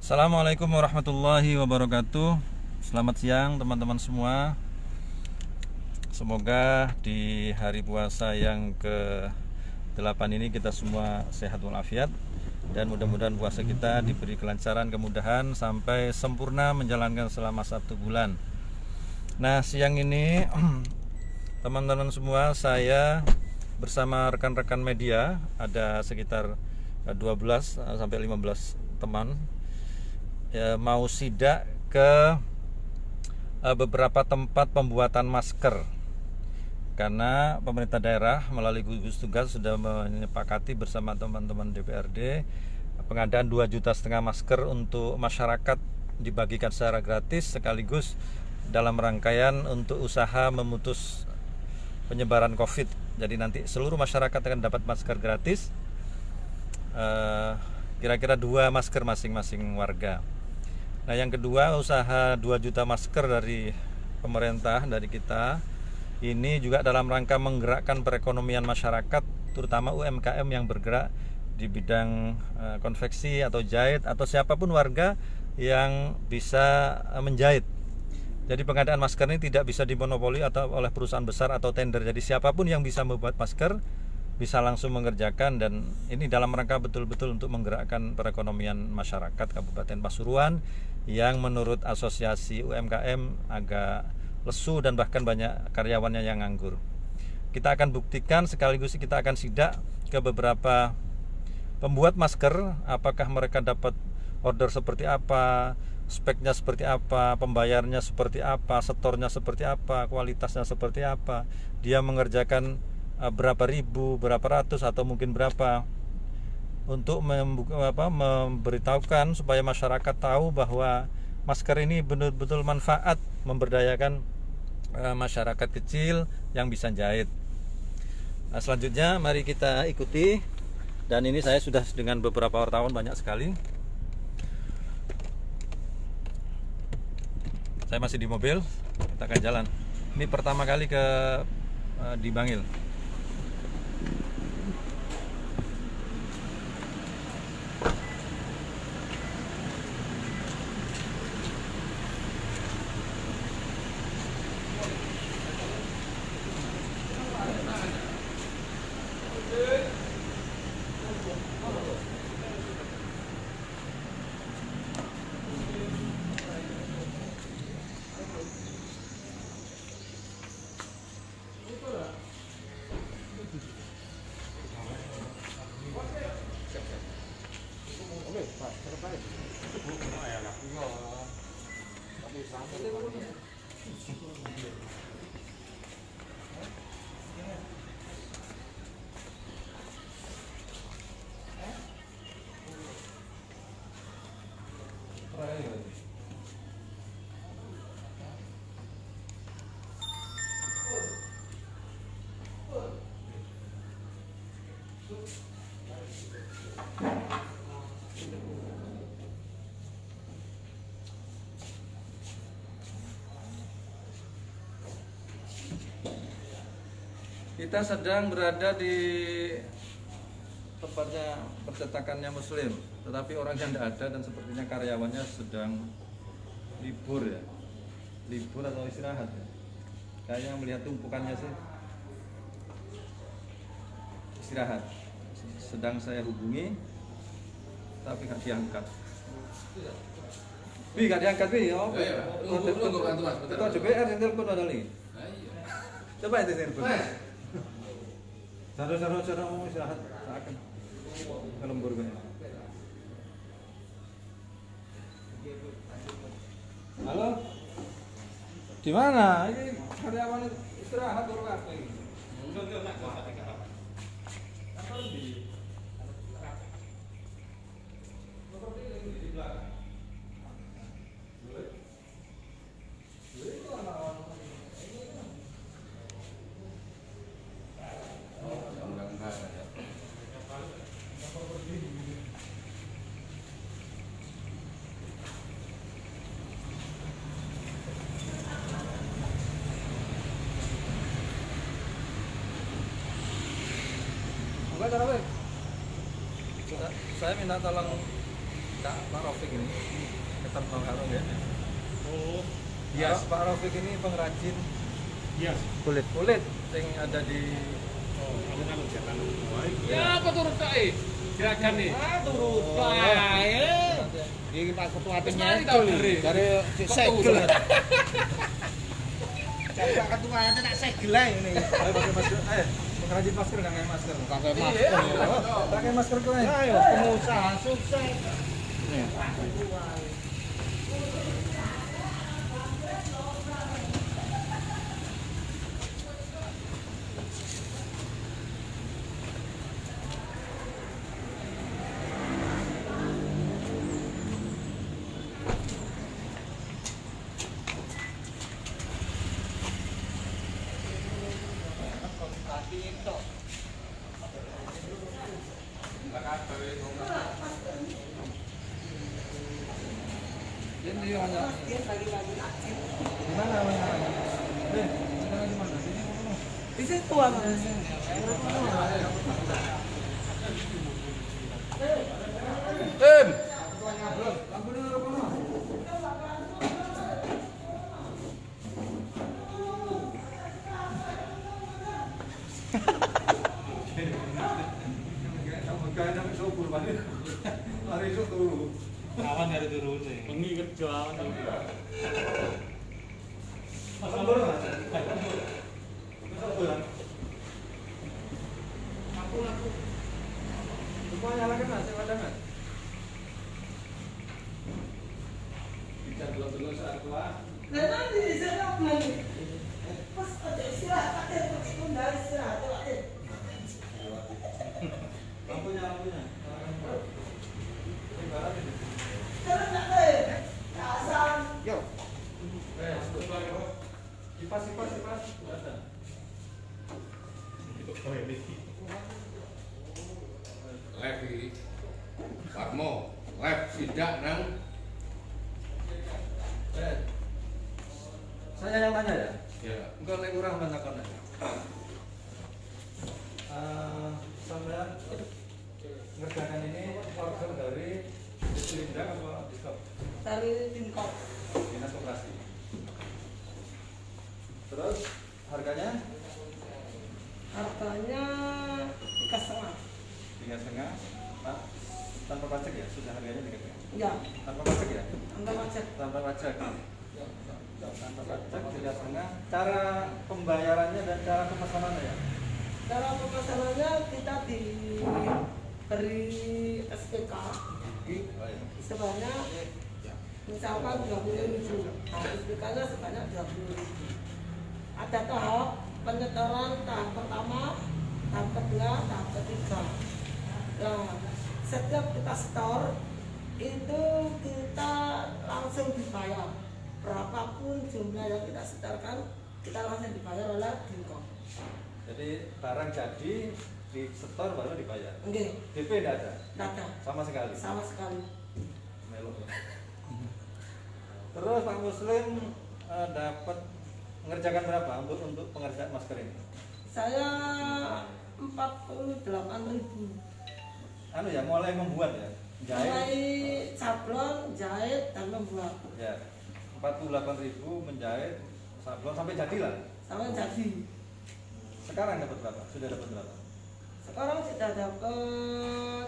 Assalamualaikum warahmatullahi wabarakatuh. Selamat siang teman-teman semua. Semoga di hari puasa yang ke-8 ini kita semua sehat walafiat, dan mudah-mudahan puasa kita diberi kelancaran, kemudahan sampai sempurna menjalankan selama 1 bulan. Nah, siang ini teman-teman semua, saya bersama rekan-rekan media, ada sekitar 12 sampai 15 teman, mau sidak ke beberapa tempat pembuatan masker, karena pemerintah daerah melalui gugus tugas sudah menyepakati bersama teman-teman DPRD pengadaan 2,5 juta masker untuk masyarakat, dibagikan secara gratis sekaligus dalam rangkaian untuk usaha memutus penyebaran COVID. Jadi nanti seluruh masyarakat akan dapat masker gratis, kira-kira 2 masker masing-masing warga. Nah, yang kedua, usaha 2 juta masker dari pemerintah, dari kita, ini juga dalam rangka menggerakkan perekonomian masyarakat, terutama UMKM yang bergerak di bidang konveksi atau jahit, atau siapapun warga yang bisa menjahit. Jadi pengadaan masker ini tidak bisa dimonopoli atau oleh perusahaan besar atau tender. Jadi siapapun yang bisa membuat masker bisa langsung mengerjakan, dan ini dalam rangka betul-betul untuk menggerakkan perekonomian masyarakat Kabupaten Pasuruan yang menurut Asosiasi UMKM agak lesu dan bahkan banyak karyawannya yang nganggur. Kita akan buktikan sekaligus kita akan sidak ke beberapa pembuat masker, apakah mereka dapat order seperti apa, speknya seperti apa, pembayarnya seperti apa, setornya seperti apa, kualitasnya seperti apa, dia mengerjakan berapa ribu, berapa ratus, atau mungkin berapa, untuk memberitahukan supaya masyarakat tahu bahwa masker ini betul-betul manfaat, memberdayakan masyarakat kecil yang bisa jahit. Nah, selanjutnya mari kita ikuti, dan ini saya sudah dengan beberapa wartawan banyak sekali. Saya masih di mobil, kita akan jalan. Ini pertama kali di Bangil. Kita sedang berada di tempatnya percetakannya Muslim, tetapi orangnya tidak ada dan sepertinya karyawannya sedang libur ya, libur atau istirahat ya. Kayaknya melihat tumpukannya sih istirahat. Sedang saya hubungi tapi nggak diangkat. Nggak diangkat oh. Ketua DPR yang telepon ada lagi. Coba itu telepon. Cara mau istirahat akan lembur gue. Halo, di mana? Ini karyawan istirahat baru apa ini? Saya minta tolong Pak Rafiq ini Kecamatan Bangkarong ya. Oh, Yes. Pak Rafiq ini pengrajin iya. kulit yang ada di Alun-alun Jakarta. Ya, apa turut kae? Gerakan nih. Turut bae. Iki Pak Ketua Wis timnya mari tau ngeri. dari segel. Pak Ketua itu tak segel ae ngene. Ayo pakai masker. Pengrajin masker nggak pakai masker. Pakai masker. Pakai masker kau. Ayo pengusaha sukses. Nih. Ini mana? Di mana? Di mana? Di situ apa? Tim. Kawan dari turun nih. Bengi kerja awan iki. Semua nyalakan mas, ada mas. Bicara dulu saat tua. Nanti di sana belum. Pas ada istirahat, ada tunda istirahat, ada. Lampunya. Sekarang tak ada. Asam. Yo. Kipas. Ada. Levi, Parmo, Lev sidak nang Saya yang tanya ya. ya. Enggak lek kurang menakon. Sampean ngerjakan ini order dari Dislindang apa Diskop? Dari tingkop. Dinas Koperasi. Terus harganya Harganya 3,5. 3,5. Pak, tanpa pajak ya? Sudah harganya 3,5. Ya, Tanpa pajak ya? anda macet. Tanpa pajak. Tanpa pajak 3,5. Cara pembayarannya dan cara pemesanannya ya? Dalam pemesanannya kita diberi SPK sebanyak misalkan 20.000. Nah, SPK-nya sebanyak 20.000. Ada tahap penyetoran tahap pertama, tahap kedua, tahap ketiga. Nah, setiap kita setor itu kita langsung dibayar. Berapapun jumlah yang kita setorkan, kita langsung dibayar oleh Dinkop. Jadi barang jadi di setor baru dibayar. Oke, DP tidak ada? tidak ada Sama sekali? sama sekali. Melo. Terus Pak Muslim dapat mengerjakan berapa untuk pengerjaan masker ini? Saya 48.000. Anu ya, mulai membuat ya? Mulai sablon, jahit, dan membuat Ya, 48.000 menjahit sablon sampai jadilah. sampai jadi. Sekarang dapat berapa? Sudah dapat berapa? Sekarang sudah dapat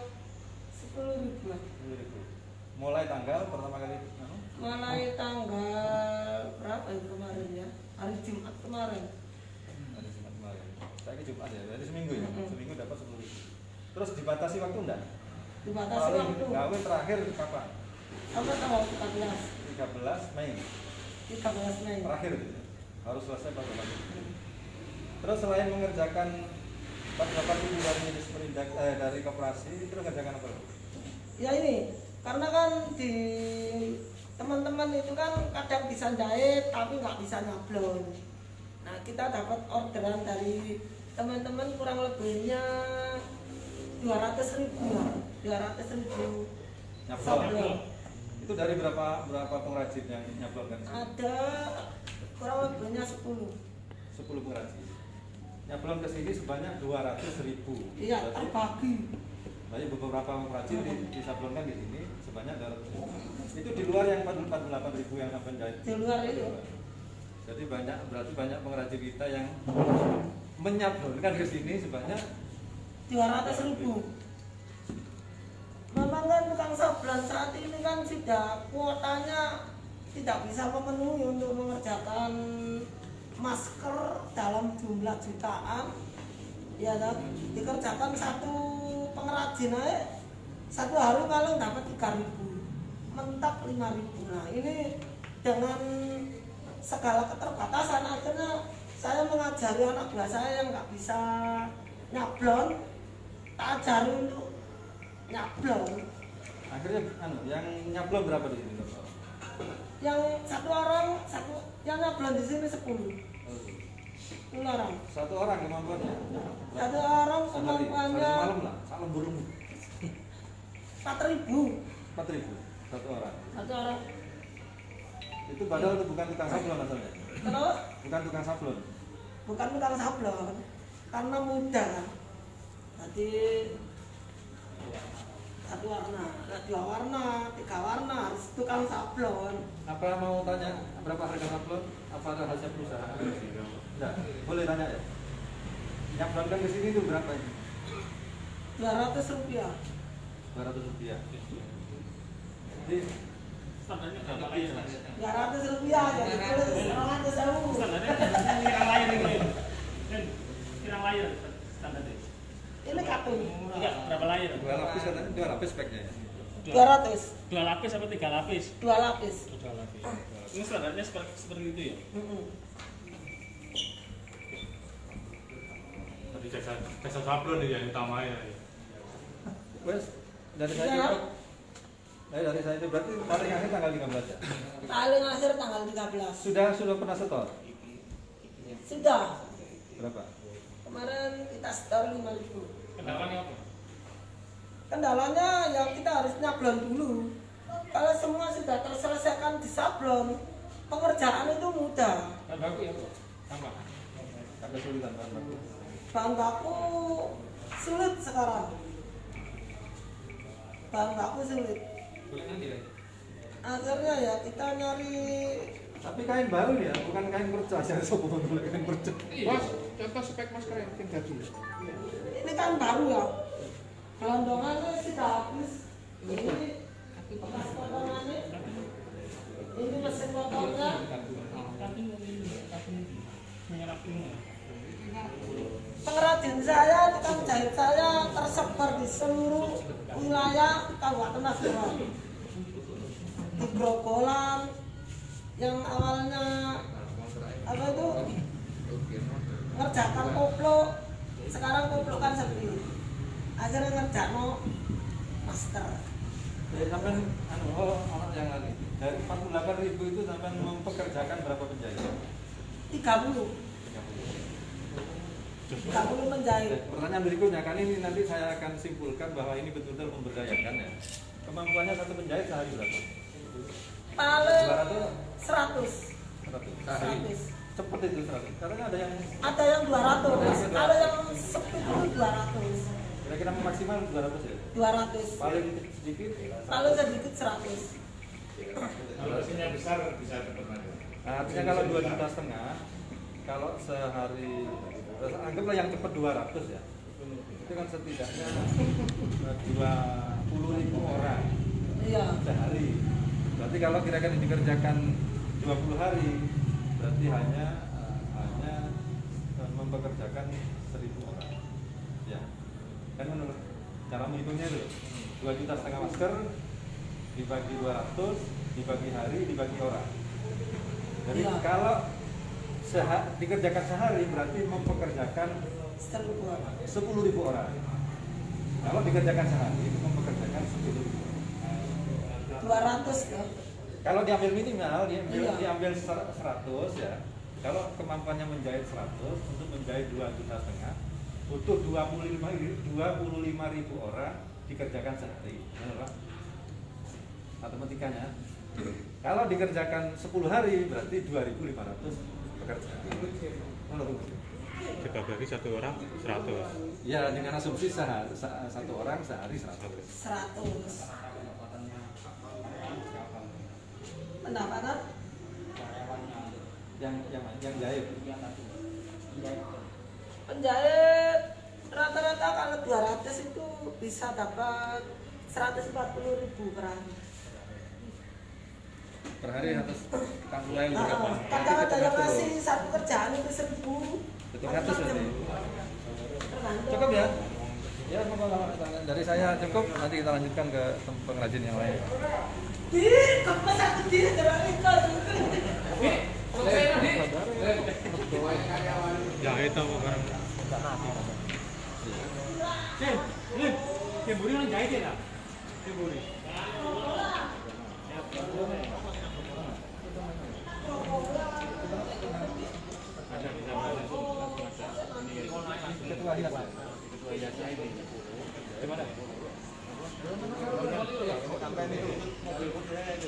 10.000. 10.000. Mulai tanggal pertama kali anu? Mulai tanggal berapa ya kemarin ya? Hari Jumat kemarin. Hari Jumat kemarin. Saya Jumat ya, berarti seminggu ya. Mm-mm. Seminggu dapat 10.000. Terus dibatasi waktu enggak? Dibatasi Paling waktu gawe terakhir kapan? sampai tanggal 14 13 Mei. 13 Mei. Terakhir gitu ya. Harus selesai pada waktu. Terus selain mengerjakan 48.000 dari koperasi, itu mengerjakan apa? Ya ini, karena kan di teman-teman itu kan kadang bisa jahit tapi nggak bisa nyablon. Nah, kita dapat orderan dari teman-teman kurang lebihnya 200.000 ya. 200.000 Nyablon. sablon. Itu dari berapa pengrajin yang nyablonkan? Ada kurang lebihnya 10. 10 pengrajin. Nyablon ke sini sebanyak 200.000. Iya, terbagi. Banyak beberapa pengrajin disablonkan di sini sebanyak 200.000. Itu di luar yang 48.000 yang sampai jahit. Di luar itu. Jadi berarti banyak pengrajin kita yang menyablonkan ke sini sebanyak 200.000. Memang kan tukang sablon saat ini kan sudah kuotanya tidak bisa memenuhi untuk mengerjakan masker dalam jumlah jutaan. Ya kan, dikerjakan satu pengrajin aja satu hari paling dapat 3.000, mentok 5.000. Nah ini dengan segala keterbatasan akhirnya saya mengajari anak buah saya yang nggak bisa nyablon, tak ajari untuk nyablon. akhirnya yang nyablon berapa di sini Dok? Yang yang nyablon di sini 10 orang. Satu orang kemampuannya? Satu orang Sehari kemampuannya malam lah, salam burung 4.000. 4.000 satu orang. Satu orang. Itu padahal itu bukan tukang sablon asalnya? Terus Bukan tukang sablon? bukan tukang sablon karena mudah. Jadi satu warna, dua warna, 3 warna harus tukang sablon. Apa mau tanya berapa harga sablon? Apa ada rahasia perusahaan? Enggak, boleh tanya ya? Nyablonkan ke sini itu berapa ini? 200 rupiah. 200 rupiah. Jadi Standarnya berapa layar Mas? 200 rupiah jadi tulis 200.000. Standarnya kirang layar ini. Dan kirang layar standarnya. Ini katun. Enggak, berapa layar? 2 lapis katanya, 2 lapis speknya ya? 200. 2 lapis apa 3 lapis? 2 lapis. 2 lapis. Ini standarnya seperti itu ya? Mm-mm. Tadi jasa sablon nih yang utamanya. Wes, dari saya Iya. itu, dari saya itu berarti paling akhir tanggal 13 ya? Paling akhir tanggal 13. Sudah pernah setor? Sudah. Berapa? Kemarin kita setor 5.000. Kendalanya apa? Kendalanya ya kita harus nyablon dulu. Kalau semua sudah terselesaikan di sablon, pengerjaan itu mudah. Bahan baku ya, Bro? Tambah. Ada kesulitan bahan baku? Bahan baku sulit sekarang. Bahan baku sulit. Boleh nanti ya? Akhirnya ya kita nyari. Tapi kain baru ya, bukan kain kerja. Saya sopo boleh kain kerja. Bos, contoh spek masker yang jadi. Ini kan baru ya. Gelondongannya sudah habis. Ini bekas potongannya. Ini mesin motornya. Pengrajin saya, tukang jahit saya tersebar di seluruh wilayah Kabupaten Pasuruan. Di Grogolan, yang awalnya apa itu ngerjakan koplo, sekarang koplo kan sepi. Akhirnya ngerjakno master. Jadi sampai anak yang lagi dari 48.000 itu sampai mempekerjakan berapa penjahit? 30 menjahit. Pertanyaan berikutnya, kan ini nanti saya akan simpulkan bahwa ini betul-betul memberdayakan ya. Kemampuannya satu penjahit sehari berapa? Paling 200? 100. 100. Cepet itu 100. Karena ada yang Ada yang 200. Kalau yang sepi itu 200. kira-kira maksimal 200 ya? 200. Paling sedikit? Paling sedikit 100. Kalau mesinnya besar bisa cepat maju. Nah, artinya kalau 2,5 juta, kalau sehari, anggaplah yang cepat 200 ya, itu kan setidaknya 20.000 orang Iya. sehari. Berarti kalau kira-kira dikerjakan 20 hari, berarti hanya mempekerjakan 1.000 orang. Ya, kan menurut cara menghitungnya itu 2,5 juta masker dibagi 200, dibagi hari, dibagi orang. Jadi Iya. kalau dikerjakan sehari berarti mempekerjakan 10.000 orang. Kalau dikerjakan sehari itu mempekerjakan 10.000 orang. 200 ya. Kalau diambil minimal, Iya. diambil 100 ya. Kalau kemampuannya menjahit 100 untuk menjahit 2,5 juta, butuh 25.000 orang dikerjakan sehari. Benar, Pak? Matematikanya. Kalau dikerjakan 10 hari berarti 2.500 pekerja. Dibagi satu orang 100. Ya, dengan asumsi satu orang sehari 100. 100. pendapatan yang jahit. penjahit rata-rata kalau 200 itu bisa dapat 140.000 per hari. Per hari atas Kang Sulai berapa? Kadang ada yang masih satu kerjaan itu 1.000. Betul 100 berarti. Tergantung. Cukup ya? Ya, dari saya cukup. Nanti kita lanjutkan ke pengrajin yang lain. Di, kempas aku di terang itu. Jahit apa barang? Buri orang jahit ya? Buri.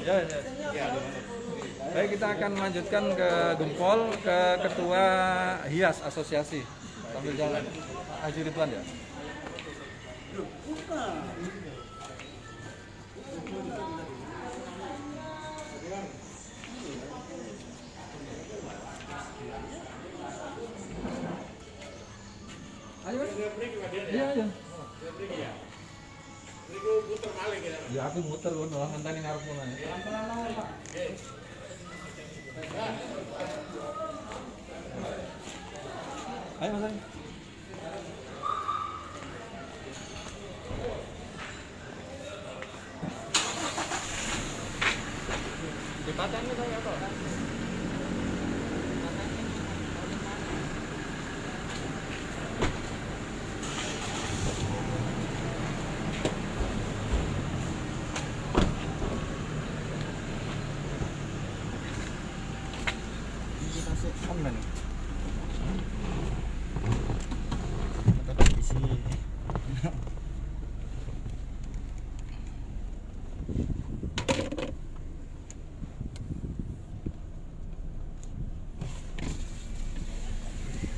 Ya. Baik, kita akan lanjutkan ke Gempol, ke Ketua Hias Asosiasi. Sambil jalan. Haji Ridwan ya? Ayo. Iya, iya. Ya aku muter loh, ngenteni ngarep ngono. Ayo Mas. Jembatan itu saya apa? Komen.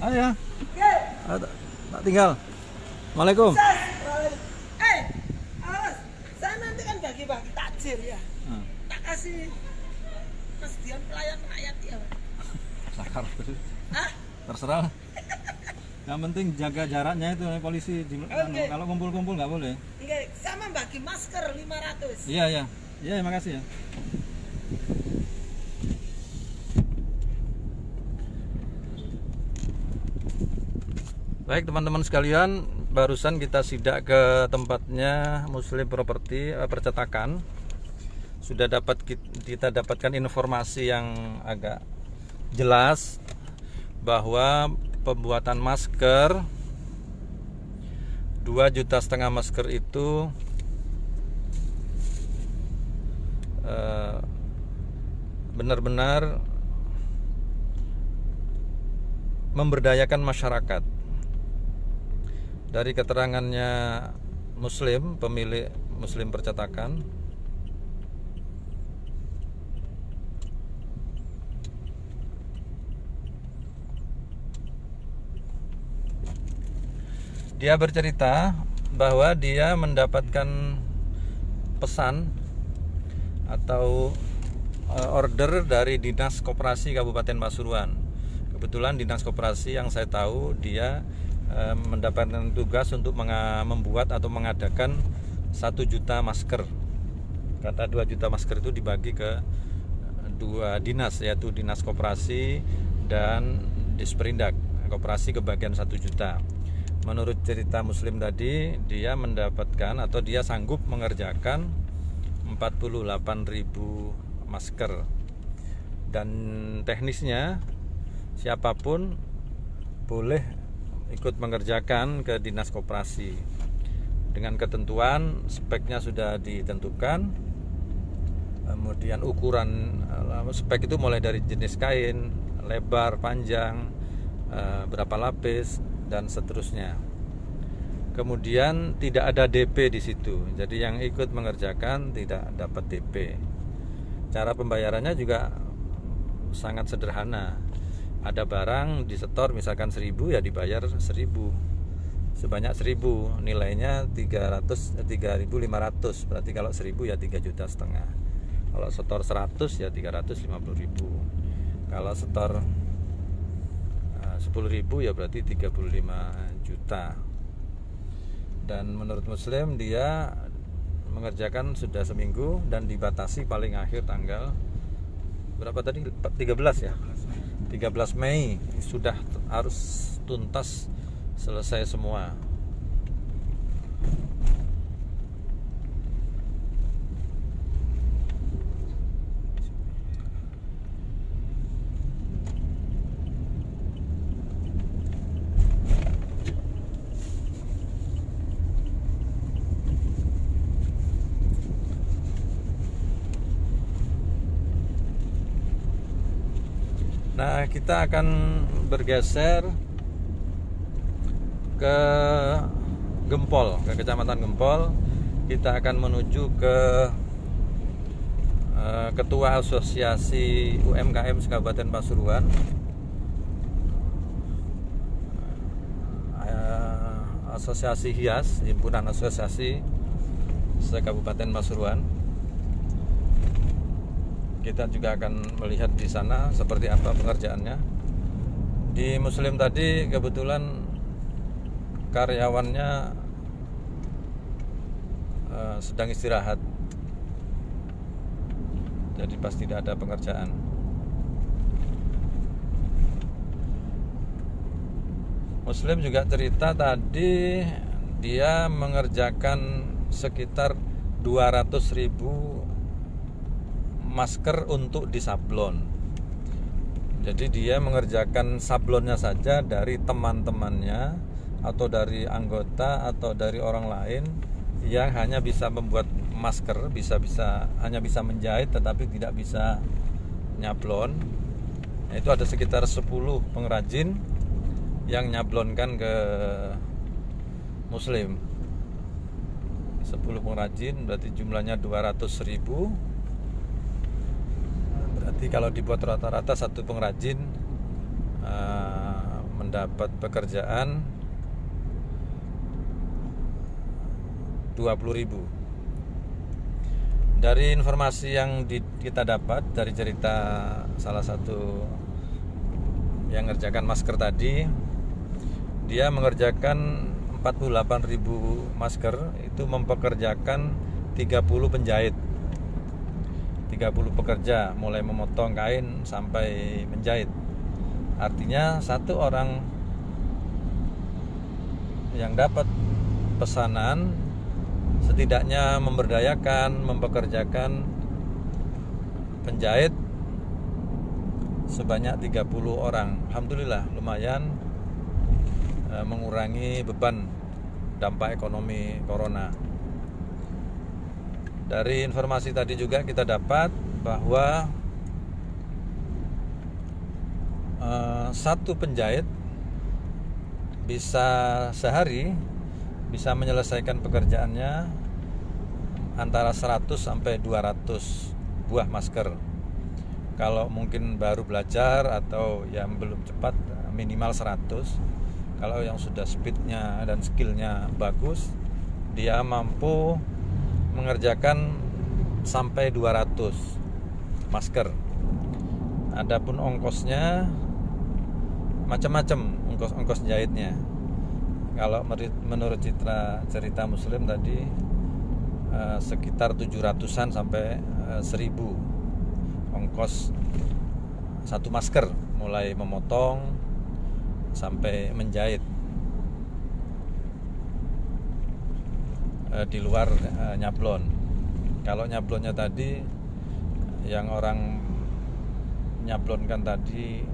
Ayo ya. Tak tinggal. Assalamualaikum. Awas, saya nanti kan bagi-bagi takjil ya. Tak kasih kesediaan pelayan rakyat ya. Sakar terus. Hah? Terserah. Yang penting jaga jaraknya itu polisi Oke. kalau kumpul-kumpul nggak boleh. Enggak, sama bagi masker 500. Iya ya. Iya, makasih ya. Baik teman-teman sekalian, barusan kita sidak ke tempatnya Muslim Property percetakan. Sudah kita dapatkan informasi yang agak jelas bahwa pembuatan masker 2,5 juta masker itu benar-benar memberdayakan masyarakat. Dari keterangannya Muslim, pemilik Muslim percetakan, dia bercerita bahwa dia mendapatkan pesan atau order dari Dinas Koperasi Kabupaten Pasuruan. Kebetulan Dinas Koperasi yang saya tahu dia mendapatkan tugas untuk membuat atau mengadakan 1 juta masker. Kata 2 juta masker itu dibagi ke 2 dinas, yaitu Dinas Koperasi dan Disperindak. Koperasi kebagian 1 juta. Menurut cerita Muslim tadi, dia mendapatkan atau dia sanggup mengerjakan 48.000 masker. Dan teknisnya siapapun boleh ikut mengerjakan ke Dinas Koperasi. Dengan ketentuan speknya sudah ditentukan. Kemudian ukuran spek itu mulai dari jenis kain, lebar, panjang, berapa lapis dan seterusnya. Kemudian tidak ada DP di situ. Jadi yang ikut mengerjakan tidak dapat DP. Cara pembayarannya juga sangat sederhana. Ada barang disetor misalkan 1.000 ya dibayar 1.000. Sebanyak 1.000, nilainya 3.500. Berarti kalau 1.000 ya 3,5 juta. Kalau setor 100 ya 350.000. Kalau setor 10.000 ya berarti 35 juta. Dan menurut Muslim dia mengerjakan sudah seminggu dan dibatasi paling akhir tanggal berapa tadi? 13 ya. 13 Mei sudah harus tuntas selesai semua. Nah, kita akan bergeser ke Gempol, ke Kecamatan Gempol. Kita akan menuju ke Ketua Asosiasi UMKM Kabupaten Pasuruan, Asosiasi HIAS, Himpunan Asosiasi se-Kabupaten Pasuruan. Kita juga akan melihat di sana seperti apa pengerjaannya. Di Muslim tadi kebetulan karyawannya sedang istirahat, jadi pasti tidak ada pengerjaan. Muslim juga cerita tadi dia mengerjakan sekitar 200.000 masker untuk disablon. Jadi dia mengerjakan sablonnya saja dari teman-temannya atau dari anggota atau dari orang lain yang hanya bisa membuat masker, hanya bisa menjahit tetapi tidak bisa nyablon. Itu ada sekitar 10 pengrajin yang nyablonkan ke Muslim. 10 pengrajin berarti jumlahnya 200.000. Berarti kalau dibuat rata-rata satu pengrajin mendapat pekerjaan 20.000. Dari informasi yang kita dapat dari cerita salah satu yang mengerjakan masker tadi, dia mengerjakan 48.000 masker, itu mempekerjakan 30 penjahit, 30 pekerja, mulai memotong kain sampai menjahit. Artinya satu orang yang dapat pesanan setidaknya memberdayakan, mempekerjakan penjahit sebanyak 30 orang. Alhamdulillah lumayan mengurangi beban dampak ekonomi corona. Dari informasi tadi juga kita dapat bahwa satu penjahit bisa sehari bisa menyelesaikan pekerjaannya antara 100 sampai 200 buah masker. Kalau mungkin baru belajar atau yang belum cepat minimal 100. Kalau yang sudah speednya dan skillnya bagus, dia mampu mengerjakan sampai 200 masker. Adapun ongkosnya macam-macam, ongkos jahitnya. Kalau menurut cerita Muslim tadi sekitar 700-an sampai 1.000 ongkos satu masker, mulai memotong sampai menjahit. Di luar nyablon. Kalau nyablonnya tadi yang orang nyablonkan tadi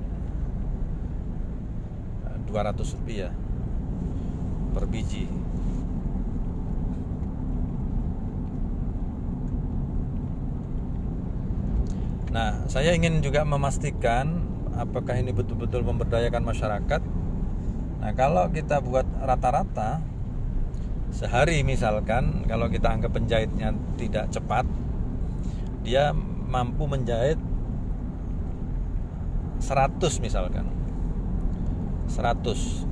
200 rupiah per biji. Nah, saya ingin juga memastikan apakah ini betul-betul memberdayakan masyarakat. Nah, kalau kita buat rata-rata sehari misalkan, kalau kita anggap penjahitnya tidak cepat, dia mampu menjahit 100 misalkan, 100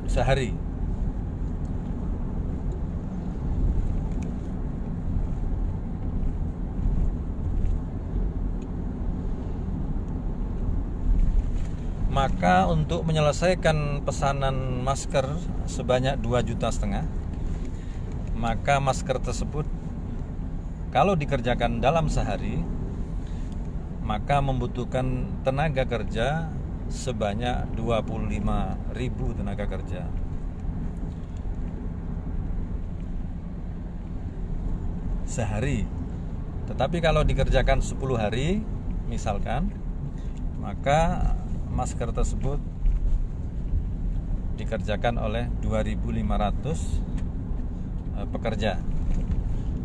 sehari. Maka untuk menyelesaikan pesanan masker sebanyak 2,5 juta, maka masker tersebut kalau dikerjakan dalam sehari maka membutuhkan tenaga kerja sebanyak 25.000 tenaga kerja. Sehari. Tetapi kalau dikerjakan 10 hari misalkan, maka masker tersebut dikerjakan oleh 2.500 pekerja.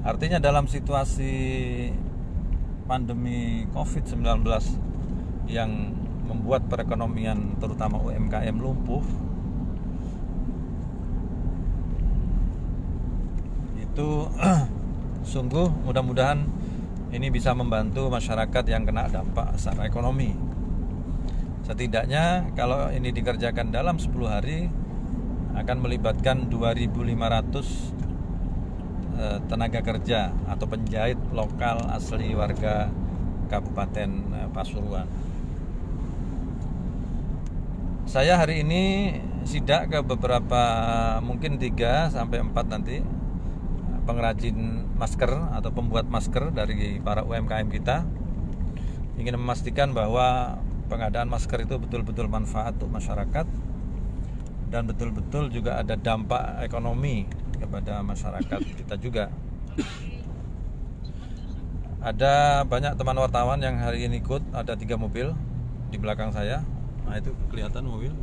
Artinya dalam situasi pandemi COVID-19 yang membuat perekonomian terutama UMKM lumpuh, itu sungguh mudah-mudahan ini bisa membantu masyarakat yang kena dampak secara ekonomi. Setidaknya kalau ini dikerjakan dalam 10 hari akan melibatkan 2.500 tenaga kerja atau penjahit lokal asli warga Kabupaten Pasuruan. Saya hari ini sidak ke beberapa, mungkin 3 sampai 4 nanti pengrajin masker atau pembuat masker dari para UMKM kita, ingin memastikan bahwa pengadaan masker itu betul-betul manfaat untuk masyarakat dan betul-betul juga ada dampak ekonomi kepada masyarakat kita juga. Ada banyak teman wartawan yang hari ini ikut, ada 3 mobil di belakang saya. Nah, itu kelihatan mobil.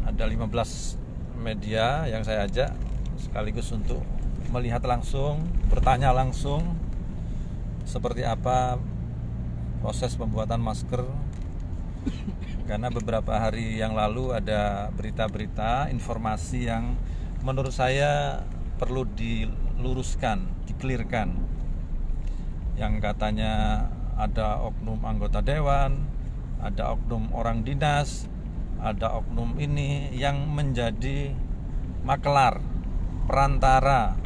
Ada 15 media yang saya ajak sekaligus untuk melihat langsung, bertanya langsung seperti apa proses pembuatan masker. Karena beberapa hari yang lalu ada berita-berita, informasi yang menurut saya perlu diluruskan, dikelirkan. Yang katanya ada oknum anggota dewan, ada oknum orang dinas, ada oknum ini yang menjadi makelar, perantara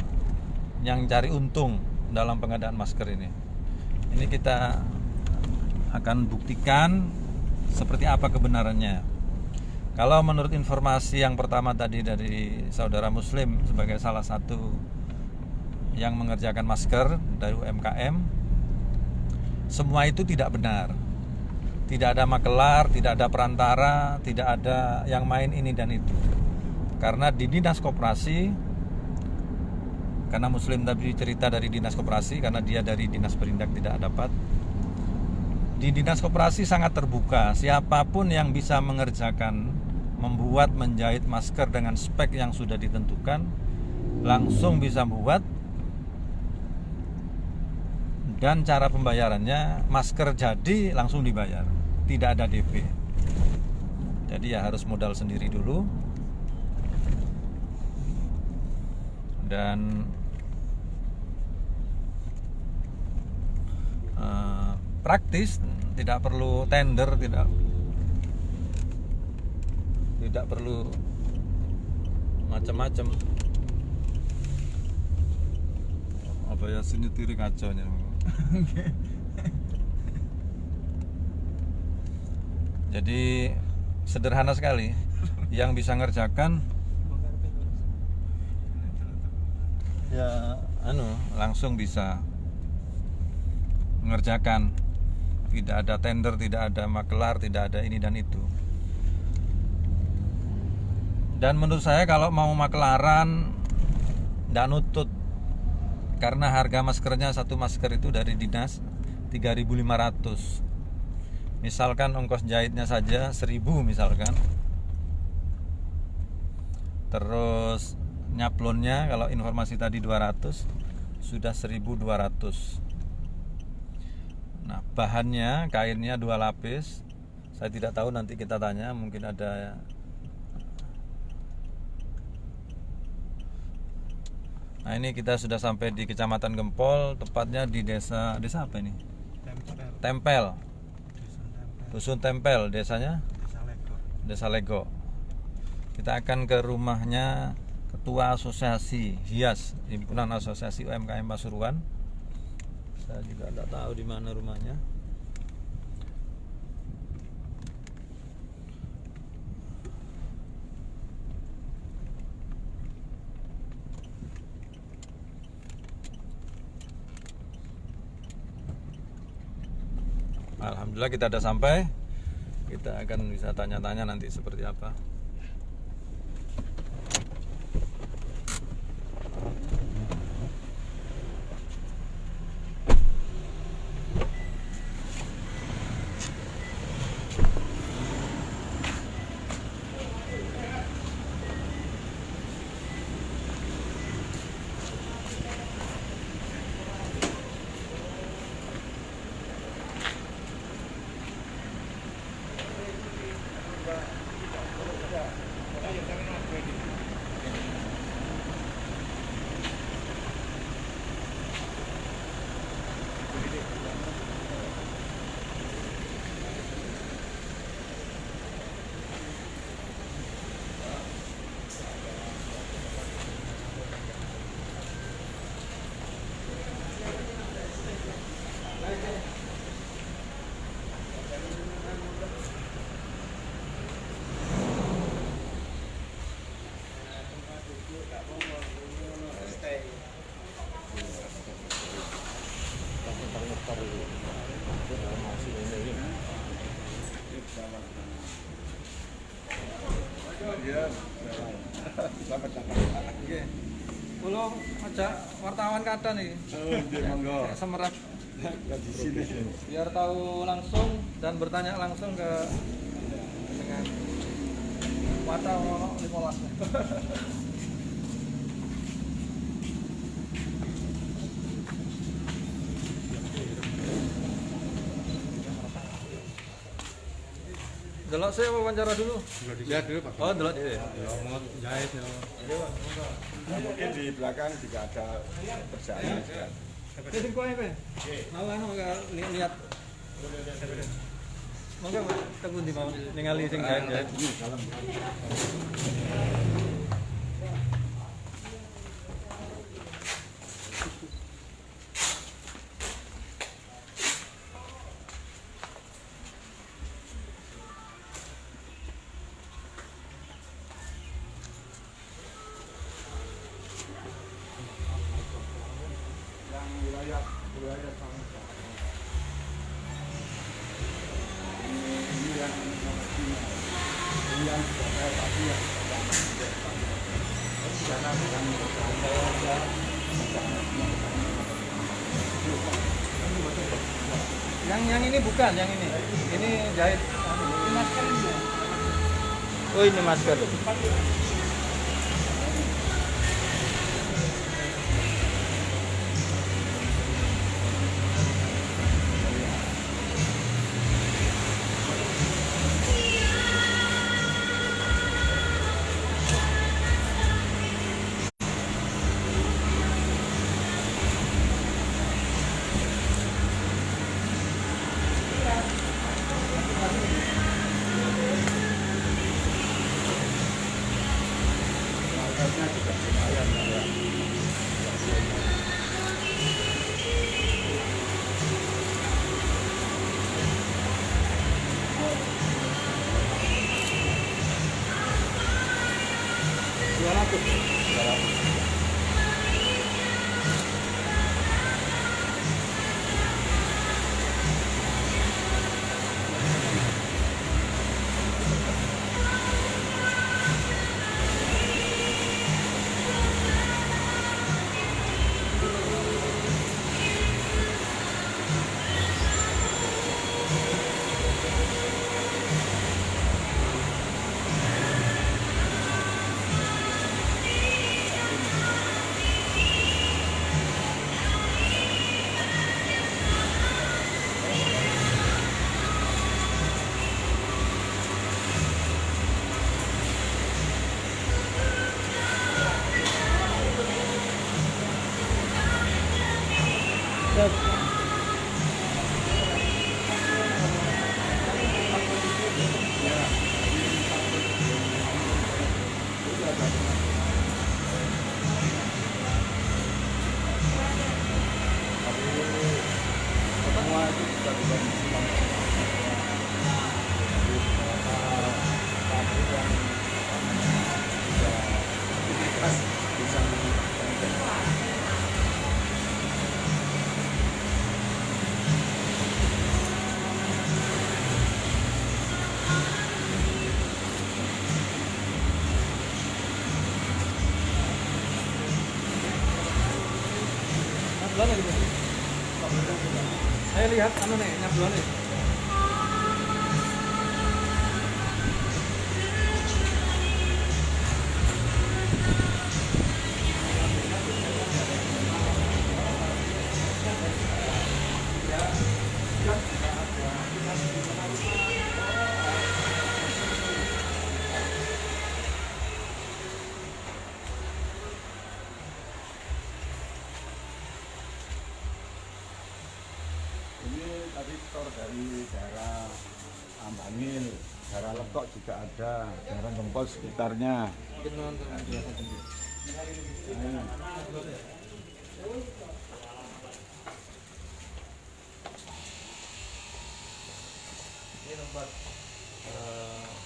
yang cari untung dalam pengadaan masker ini. Ini kita akan buktikan seperti apa kebenarannya. Kalau menurut informasi yang pertama tadi dari saudara Muslim sebagai salah satu yang mengerjakan masker dari UMKM, semua itu tidak benar. Tidak ada makelar, tidak ada perantara, tidak ada yang main ini dan itu. Karena di dinas koperasi, karena Muslim tadi cerita dari dinas koperasi, karena dia dari dinas perindak tidak dapat. Di dinas koperasi sangat terbuka, siapapun yang bisa mengerjakan, membuat, menjahit masker dengan spek yang sudah ditentukan, langsung bisa buat. Dan cara pembayarannya, masker jadi langsung dibayar, tidak ada DP. Jadi ya harus modal sendiri dulu. Dan praktis, tidak perlu tender, tidak perlu macam-macam. Apa ya, sini tiri kacaunya. Jadi sederhana sekali. Yang bisa ngerjakan ya langsung bisa mengerjakan. Tidak ada tender, tidak ada makelar, tidak ada ini dan itu. Dan menurut saya kalau mau makelaran tidak nutut. Karena harga maskernya, satu masker itu dari dinas 3.500. Misalkan ongkos jahitnya saja 1.000 misalkan. Terus nyaplonnya kalau informasi tadi 200, sudah 1.200. Nah, bahannya, kainnya 2 lapis. Saya tidak tahu, nanti kita tanya, mungkin ada. Nah, ini kita sudah sampai di Kecamatan Gempol, tepatnya di desa apa ini? Tempel. Dusun Tempel, desanya? Desa Lego. Kita akan ke rumahnya Ketua Asosiasi Hias, Himpunan Asosiasi UMKM Pasuruan. Saya juga tidak tahu di mana rumahnya. Alhamdulillah kita ada sampai. Kita akan bisa tanya-tanya nanti seperti apa. Kulo ajak wartawan kata nih. Semerap Di sini. biar tahu langsung dan bertanya langsung ke dengan Wata 15. Delok saya wawancara dulu. Lihat dulu Pak. Oh, delok ya. Mau jahit ya. Nah, mungkin di belakang jika ada perjalanan. Jadi kau apa? Mau anu lihat. Monggo tunggu di mau ningali sing jahit. Yang ini bukan, yang ini. Ini jahit. Ini masker ini. Oh, ini masker. nyablonnya gitu. Saya lihat anu nih nyablonnya. Ini tadi tor dari daerah Ambangil, daerah Lekok juga ada, daerah Gempol sekitarnya. Nah, Ini tempat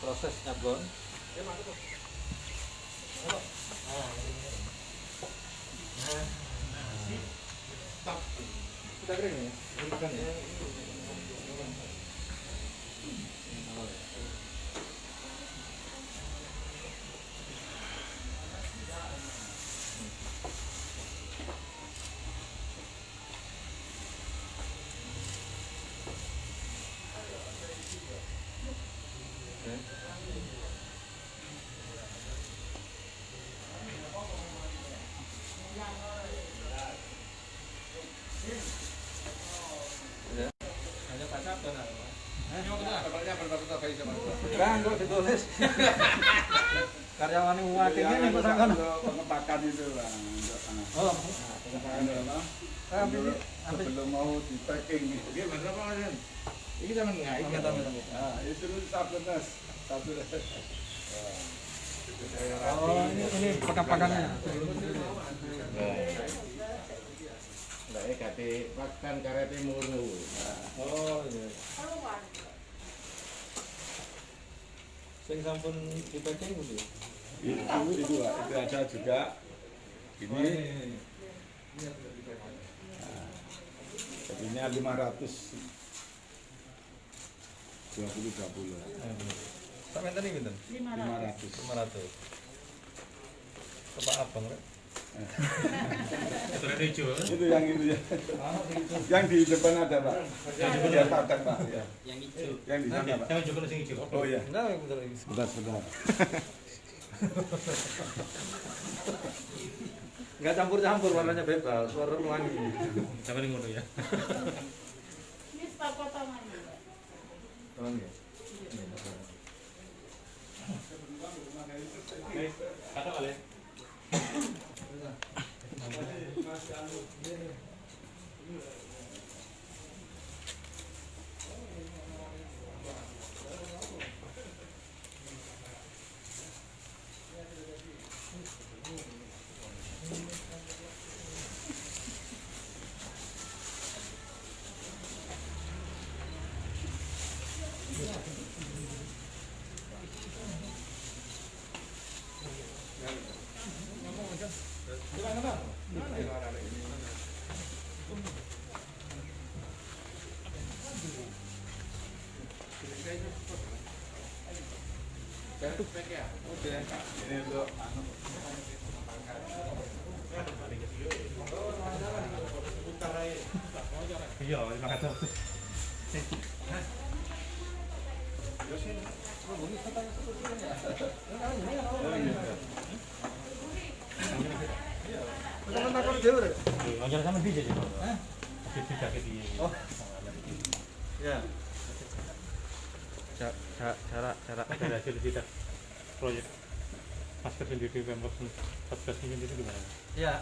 proses nyablon. Sudah kering ya? Bukan ya? Hanya kaca benar. Kan kok ditulis. Karyawan wakil ini kok sangat. pengepakan itu lah. Oh, Pengepakan apa? Sebelum mau di packing gitu. Dia bener apa kan? Ini sama enggak? Ini Nah, itu sabunus. Sabunus. oh ini pekan-pekannya. Lah kate pakan karete murnu. Oh iya. Sing sampun di packing gitu. Itu ada juga. Ini jadinya 500 20. Sampai tadi pinten? 500. 500. Coba abang rek. Itu hijau. Itu yang itu ya. Yang di depan ada Pak. Yang di depan ada Pak. Ya. Yang hijau. Yang di sana Pak. Jangan juga sing hijau. Oh iya. Enggak, bentar lagi. Sebentar. Enggak campur-campur, warnanya bebas, warna pelangi. Sampai ngono ya. Ini staf potongannya. Pelangi. Kata kali. Ini untuk Iya, makasih. Takon dhewe rek. Ngajar sama dia jadi. Hah? Tidak ke dia. Oh. Ya. Cara Ada hasil kita proyek masker sendiri Pemkot 14 ini itu gimana? ya.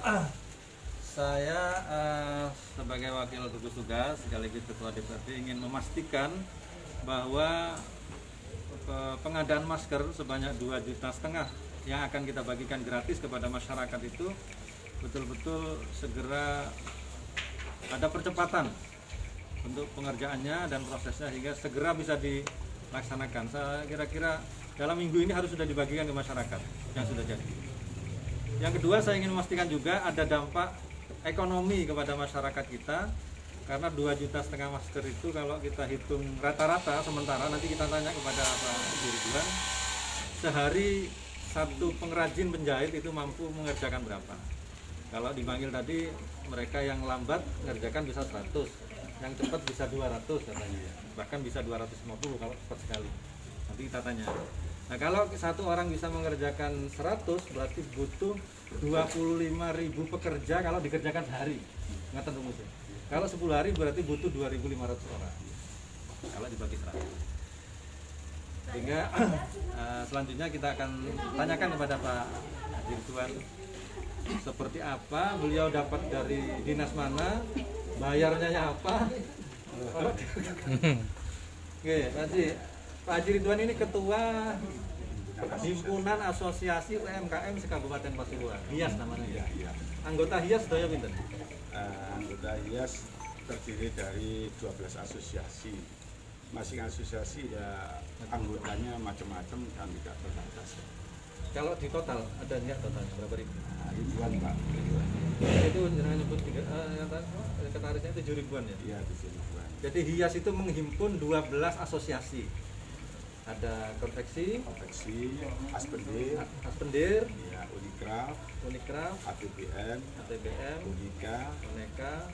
Saya sebagai wakil gugus tugas sekaligus ketua DPRD ingin memastikan bahwa pengadaan masker sebanyak 2,5 juta yang akan kita bagikan gratis kepada masyarakat itu betul-betul segera ada percepatan untuk pengerjaannya dan prosesnya hingga segera bisa dilaksanakan. Saya kira-kira dalam minggu ini harus sudah dibagikan ke masyarakat yang sudah jadi. Yang kedua, saya ingin memastikan juga ada dampak ekonomi kepada masyarakat kita, karena 2,5 juta masker itu kalau kita hitung rata-rata, sementara nanti kita tanya kepada Pak Ridwan, sehari satu pengrajin penjahit itu mampu mengerjakan berapa. Kalau dipanggil tadi mereka yang lambat ngerjakan bisa 100, yang cepat bisa 200 katanya ya. Bahkan bisa 250 kalau cepat sekali. Nanti kita tanya. Nah, kalau satu orang bisa mengerjakan 100 berarti butuh 25.000 pekerja kalau dikerjakan sehari. Ngeten rumusnya. Kalau 10 hari berarti butuh 2.500 orang. Kalau dibagi 100. Sehingga selanjutnya kita akan tanyakan kepada Pak Haji Ridwan seperti apa, beliau dapat dari dinas mana, bayarnya apa. Oke, nanti Pak Haji Ridwan ini ketua Himpunan Asosiasi UMKM se-Kabupaten Pasuruan. HIAS namanya. Iya. Anggota HIAS sedaya pinten? Anggota HIAS terdiri dari 12 asosiasi. Masing asosiasi ya anggotanya macam-macam dan tidak terbatas. Kalau di total ada enggak totalnya berapa ribu? Ribuan Pak. Itu jangan nyebut ketarisnya itu 7 ribuan ya. Iya, 7 ribuan. Jadi HIAS itu menghimpun 12 asosiasi. Ada konveksi, Aspendir, ya, Unikraf, ATBM, Unika,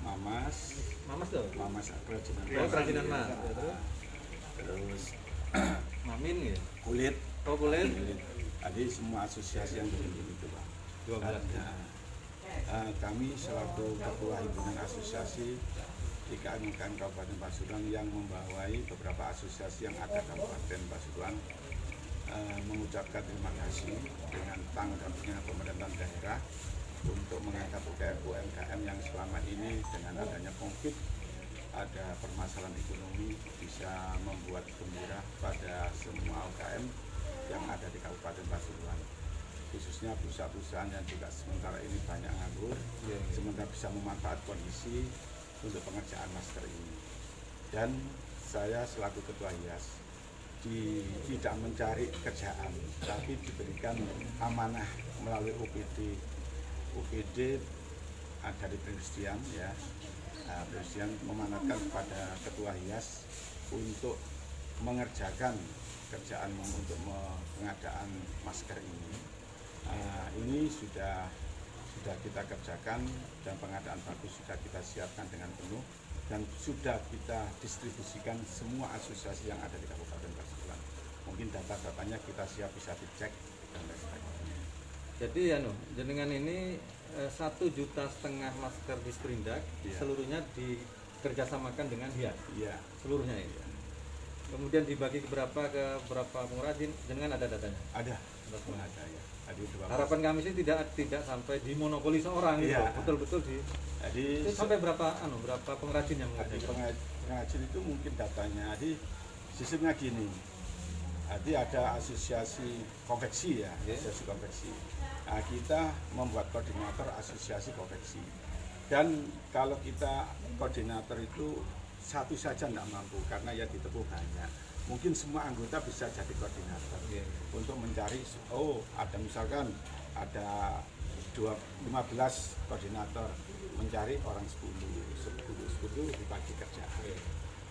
Mamas kerajinan kerajinan mas. Ya, terus Mamin ya. kulit. Kulit. Jadi semua asosiasi yang berhimpun itu Pak. 12. Kami selaku ketua himpunan asosiasi IKM UMKM Kabupaten Pasuruan yang membawai beberapa asosiasi yang ada Kabupaten Pasuruan mengucapkan terima kasih dengan tanggung jawabnya pemerintah daerah untuk mengangkat UMKM yang selama ini dengan adanya COVID ada permasalahan ekonomi bisa membuat gembira pada semua UMKM yang ada di Kabupaten Pasuruan, khususnya perusahaan-perusahaan yang juga sementara ini banyak nganggur, sementara bisa memanfaatkan kondisi untuk pengerjaan masker ini. Dan saya selaku ketua HIAS tidak mencari kerjaan, tapi diberikan amanah melalui UPD dari perindustrian ya. Perindustrian memanatkan kepada ketua HIAS untuk mengerjakan kerjaan untuk pengadaan masker ini. Ini sudah kita kerjakan dan pengadaan bagus sudah kita siapkan dengan penuh dan sudah kita distribusikan semua asosiasi yang ada di Kabupaten Pasuruan. Mungkin data-datanya kita siap bisa dicek dan lain sebagainya. Jadi ya jenengan ini 1,5 juta masker di Sprindak, seluruhnya dikerjasamakan dengan HIAS. Iya. Seluruhnya ini. Kemudian dibagi ke berapa pengrajin, jenengan ada datanya? Ada ya. Harapan kami sih tidak sampai dimonopoli seorang gitu. Betul-betul Jadi itu sampai berapa pengrajin yang mengerjakan? Pengrajin itu mungkin datanya. Jadi sistemnya gini. Jadi ada asosiasi konveksi ya, asosiasi konveksi. Nah, kita membuat koordinator asosiasi konveksi. Dan kalau kita koordinator itu satu saja tidak mampu karena yang ditempuh banyak. Mungkin semua anggota bisa jadi koordinator untuk mencari, ada misalkan ada 15 koordinator mencari orang 10 dibagi kerjaan.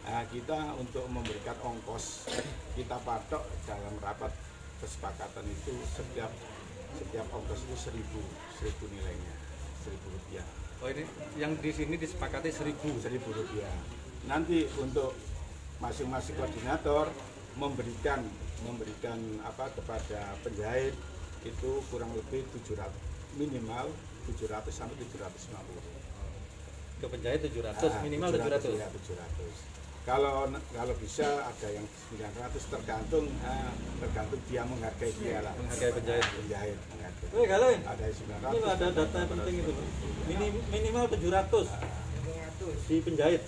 Nah, kita untuk memberikan ongkos kita patok dalam rapat kesepakatan itu setiap ongkos itu 1.000 nilainya, 1.000 rupiah. Oh, ini yang di sini disepakati 1.000 rupiah. Nanti untuk masing-masing koordinator memberikan kepada penjahit itu kurang lebih 700, minimal 700 sampai 750. Untuk penjahit 700, minimal 700. Ya, 700. Kalau bisa ada yang 900 tergantung dia menghargai dia lah. Menghargai penjahit. Menghargai. Kalau ada 900. Ini ada data yang penting itu. Minimal 700 di penjahit.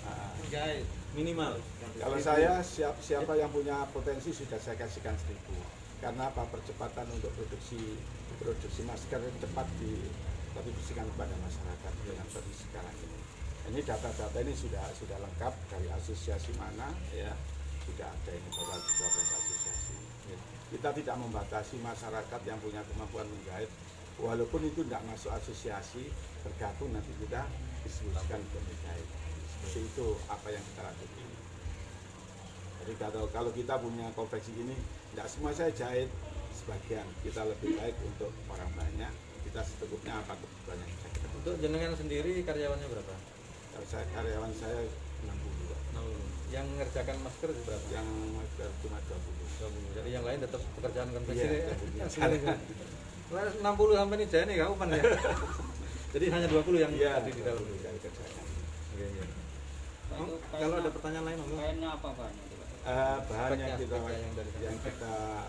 Minimal. Kalau saya siapa yang punya potensi sudah saya kasihkan 1.000. Karena apa? Percepatan untuk produksi masker cepat didistribusikan kepada masyarakat dengan kondisi sekarang ini. Ini data-data ini sudah lengkap dari asosiasi mana ya, sudah ada ini total 12 asosiasi. Kita tidak membatasi masyarakat yang punya kemampuan menjahit, walaupun itu tidak masuk asosiasi, bergabung nanti kita distribusikan ke menjahit. Seperti itu apa yang kita lakukan. Jadi kalau kita punya konveksi ini, tidak semua saya jahit, sebagian kita lebih baik untuk orang banyak. kita secukupnya apa kebutuhannya bisa kita. Untuk jenengan sendiri karyawannya berapa? Kalau saya karyawan saya 60 Pak. 60. Yang mengerjakan masker berapa? Yang cuma 20. 20. Jadi yang lain tetap pekerjaan konveksi Iya, ya. 20. 60 sampai nih Jaya nih kapan ya? Jadi hanya 20 yang Iya, tadi di dalam. yang dikerjakan. Iya, iya. Oh, kalau ada pertanyaan lain, Om? Kainnya apa bahannya? Bahannya Speknya yang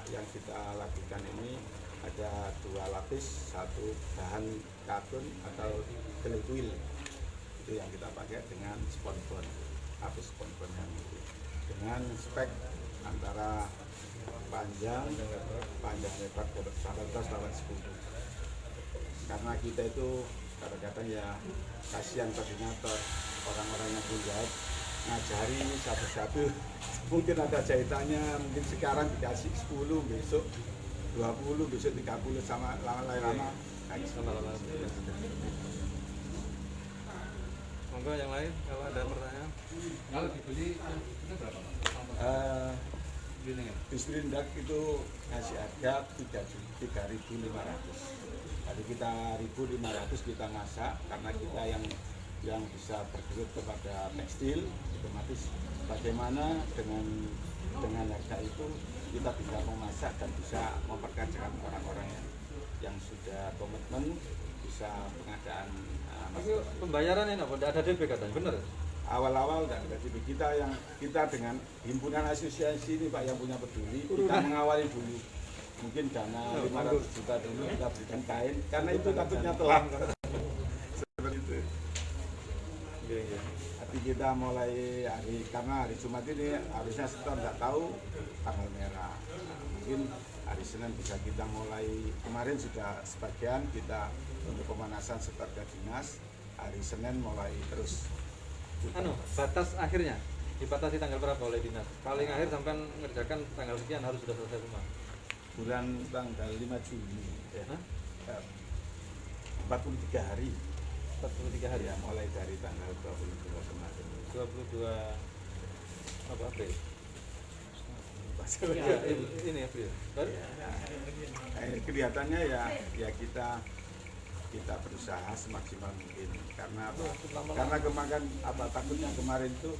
yang kita lakukan ini ada 2 lapis, satu bahan katun atau gelituil itu yang kita pakai dengan spon-spon, lapis spon-spon yang itu dengan spek antara panjang lebar 18 lawan 10. Karena kita itu kadang-kadang ya kasihan koordinator orang-orang yang penjahit ngajari satu-satu, mungkin ada jahitannya, mungkin sekarang dikasih 10, besok 20, besok 30 sama lama-lama Monggo yang lain kalau ada pertanyaan. Kalau dibeli itu berapa? di Sprindak itu ngasih harga 3.500. Jadi kita 1.500 kita masak karena kita yang bisa bergelut kepada tekstil, otomatis bagaimana dengan harga itu kita bisa memasak dan bisa memperkerjakan orang-orang yang sudah komitmen bisa pengadaan Tapi pembayaran ini apa? Tidak ada DP katanya, benar? awal-awal dan kita dengan himpunan asosiasi ini Pak yang punya peduli, kita mengawali dulu mungkin dana 500 juta dulu kita berikan kain karena itu takutnya telat seperti itu. Iya. Tapi kita mulai karena hari Jumat ini harusnya setor tidak tahu tanggal merah. Nah, mungkin hari Senin bisa kita mulai, kemarin sudah sebagian kita untuk pemanasan setor ke dinas, hari Senin mulai terus. Batas akhirnya dibatasi tanggal berapa oleh dinas? Paling akhir sampai mengerjakan tanggal sekian harus sudah selesai semua. Bulan tanggal 5 Juni ya. 43 hari. 43 hari Ya, mulai dari tanggal 22 kemarin. 22 apa April? Ya, ini April. Kelihatannya ya kita berusaha semaksimal mungkin karena takutnya kemarin itu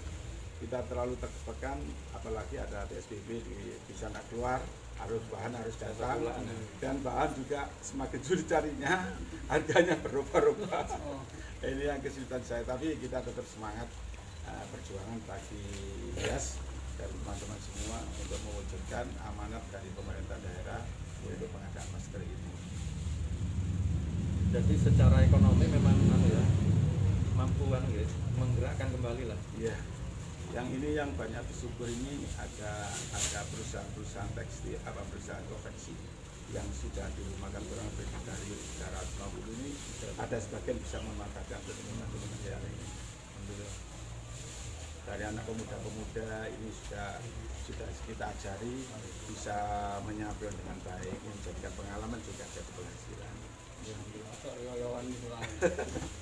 kita terlalu tertekan, apalagi ada PSBB bisa nggak keluar, bahan harus datang dan bahan juga semakin sulit carinya, harganya berubah-ubah. Ini yang kesulitan saya, tapi kita tetap semangat perjuangan bagi Yes dan teman-teman semua untuk mewujudkan amanat dari pemerintah daerah untuk pengadaan masker ini. Jadi secara ekonomi memang mampu menggerakkan kembali lah. Iya. Yang ini yang banyak bersyukur ini ada perusahaan tekstil, perusahaan konveksi yang sudah dirumahkan kurang lebih dari 350 ini ada sebagian bisa memanfaatkan untuk teman-teman yang ini. Alhamdulillah. Dari anak pemuda-pemuda ini sudah kita ajari bisa menyampaikan dengan baik, menjadikan pengalaman juga jadi penghasilan.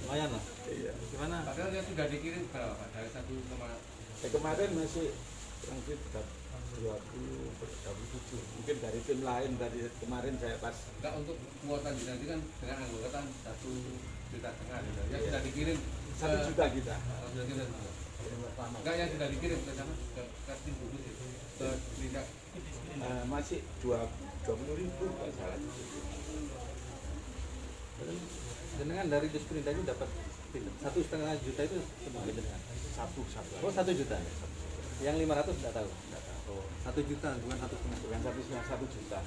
Lumayan lah. Iya. Gimana? Padahal dia sudah dikirim berapa Pak? Dari 1 Kemarin masih kurang lebih 27. Mungkin dari tim lain dari kemarin saya pas. enggak untuk muatan di nanti kan dengan anggota 1,5 juta gitu. Ya sudah dikirim 1 juta kita. Sudah dikirim. Enggak yang sudah dikirim ke sana ke tim khusus itu ke Lindak. Masih 20.000 kalau salah. Jenengan dari Disperindak itu dapat 1,5 juta itu sebagai jenengan? Satu. Oh 1 juta? Yang 500 tidak tahu? Oh 1 juta bukan 1,5. Bukan 1 juta.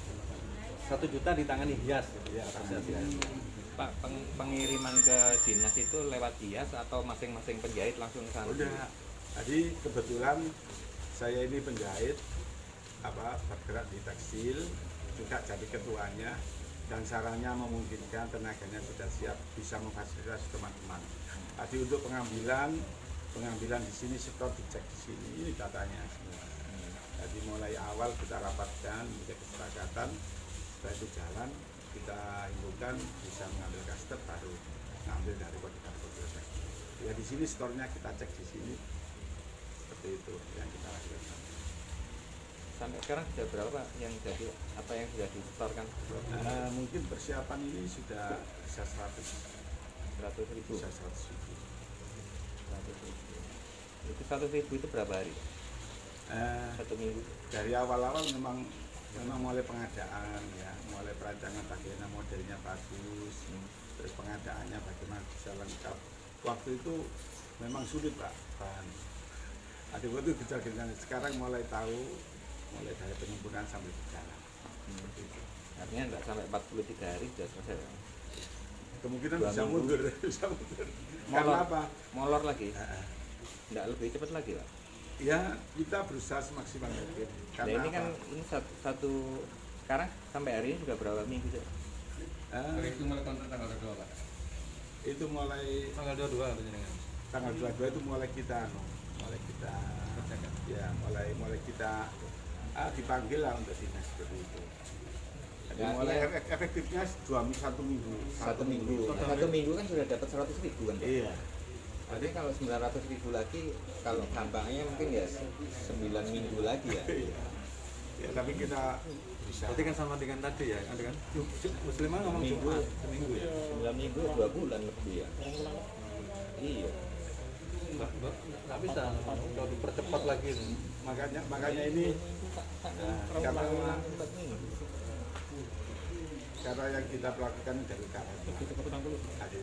1 juta ditangani Hias. Ya, Pak, pengiriman ke dinas itu lewat Hias atau masing-masing penjahit langsung ke sana? Udah. Jadi kebetulan saya ini penjahit bergerak di tekstil, juga jadi ketuanya dan sarannya memungkinkan tenaganya sudah siap bisa memfasilitasi teman-teman. Tadi untuk pengambilan di sini setor dicek di sini, ini datanya semua. Jadi mulai awal kita rapatkan, menjadi kesepakatan, setelah itu jalan kita himbaukan bisa mengambil customer baru ngambil dari koordinator. Ya di sini storenya kita cek di sini, seperti itu yang kita lakukan. Sampai sekarang sudah berapa yang jadi apa yang sudah disetorkan? Mungkin persiapan ini sudah bisa 100.000. bisa 100 ribu. 100.000. Itu 100.000 itu berapa hari? Satu minggu. Dari awal-awal memang mulai pengadaan ya, mulai perancangan bagaimana modelnya bagus, terus pengadaannya bagaimana bisa lengkap. Waktu itu memang sulit Pak, bahan. Ada waktu gejala-gejala, sekarang mulai tahu, mulai dari penyempurnaan sampai berjalan. Seperti itu. Artinya enggak sampai 43 hari sudah selesai. Kemungkinan 2 bisa minggu. mundur, bisa mundur. Karena Molor. apa? Molor lagi. Enggak lebih cepat lagi, Pak. Ya kita berusaha semaksimal mungkin. Nah, Karena ini kan apa? ini satu sekarang sampai hari ini sudah berapa minggu sih? Dari itu mulai kontrak tanggal kedua Pak. Itu mulai Tanggal 22 jenengan. tanggal 22 itu mulai kita ya mulai kita dipanggil lah untuk dinas seperti itu. Jadi Ya, mulai artinya- efektifnya 1 minggu. Satu minggu kan sudah dapat 100.000 kan, Pak? Iya. Jadi kalau 900.000 lagi, kalau gampangnya mungkin ya 9 minggu lagi ya. Ya, tapi kita bisa. Berarti kan sama dengan tadi ya, ada kan? Muslimah ngomong Seminggu. Jumat, seminggu ya. 9 minggu 2 bulan lebih ya. Iya. Nggak bisa, kalau dipercepat lagi nih. Makanya ini cara yang kita lakukan dari KRT.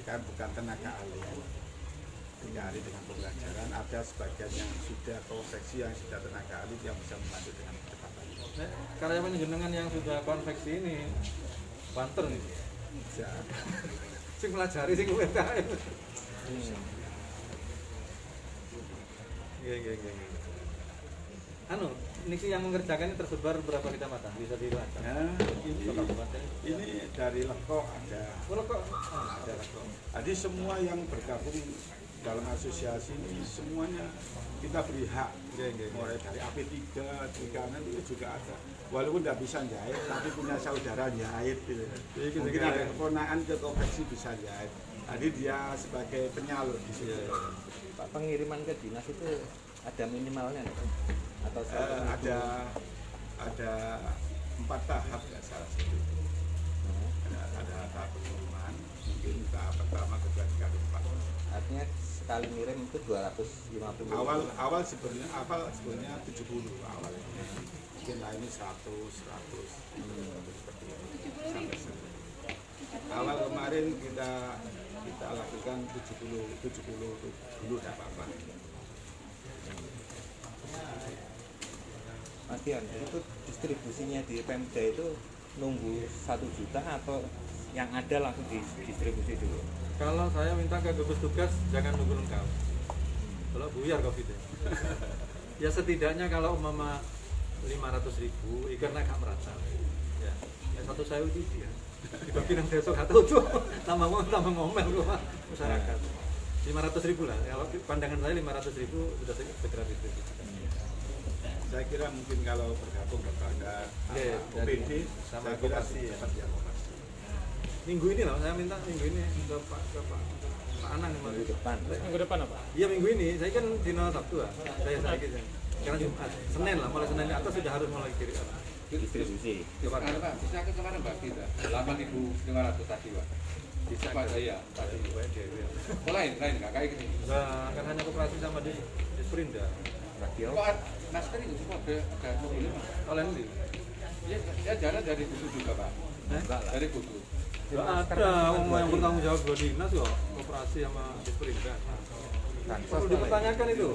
Kan bukan tenaga ahli. Tenaga ahli dengan pembelajaran, ada sebagian yang sudah konveksi yang sudah tenaga ahli yang bisa membantu dengan kecepatan. Nah, karyawan jenengan yang sudah konveksi ini banter nih. Bisa. Sing pelajari sing UMKM. Iya. Anu, niki yang mengerjakan ini tersebar berapa kecamatan? Bisa dilacak. Nah, Kabupaten. ini dari Lekok ada. Kalau kok ada kok. Jadi semua yang bergabung dalam asosiasi ini semuanya kita beri hak. Mulai dari AP3, nanti juga ada. Walaupun tidak bisa jahit, tapi punya saudara jahit. Gitu. Mungkin ada keponaan ke konveksi bisa jahit. Jadi dia sebagai penyalur di situ. Pak, pengiriman ke dinas itu ada minimalnya nggak? Atau Ada 4 tahap ya salah satu itu. Ada tahap pengiriman, mungkin tahap pertama, kedua, ketiga, keempat. Artinya sekali ngirim itu 250. Awal sebenarnya 70 awalnya. Mungkin lah ini 100 seperti itu. Sampai sana. Awal kemarin kita lakukan 70 dulu tidak apa-apa. Mas Dian, itu distribusinya di Pemda itu nunggu 1 juta atau yang ada langsung didistribusi dulu? Kalau saya minta ke gugus tugas jangan nunggu lengkap. Kalau buyar COVID ya. Ya setidaknya kalau umpama 500.000 ikan agak merata. Ya, satu saya uji ya. Dibagi nang besok atau tuh tambah ngomel rumah masyarakat. 500.000 lah. Kalau pandangan saya 500.000 sudah segera distribusikan. Saya kira mungkin kalau bergabung kepada OPD sama saya kira Kopassi ya. cepat ya Kopassi. Minggu ini loh, saya minta minggu ini ke Pak Anang Minggu depan. Minggu depan apa? Iya minggu ini, saya kan dino Sabtu lah. Saya gitu. Sekarang Jumat, Senin lah, mulai Senin ke atas sudah harus mulai kirim. Distribusi. Kemarin Pak, bisa ke kemarin Pak kita 8.500 tadi Pak. Bisa Pak iya tadi. Oh, lain nggak kayak gini. Enggak, kan hanya koperasi sama di Sprinda. Radio. Kok masker itu semua ada mobil Pak? Oleh ini. Ya jalan dari Kutu juga Pak. Enggak lah. Dari Kutu. Enggak ada yang bertanggung jawab dua dinas kok, koperasi sama di Sprinda. Perlu dipertanyakan itu.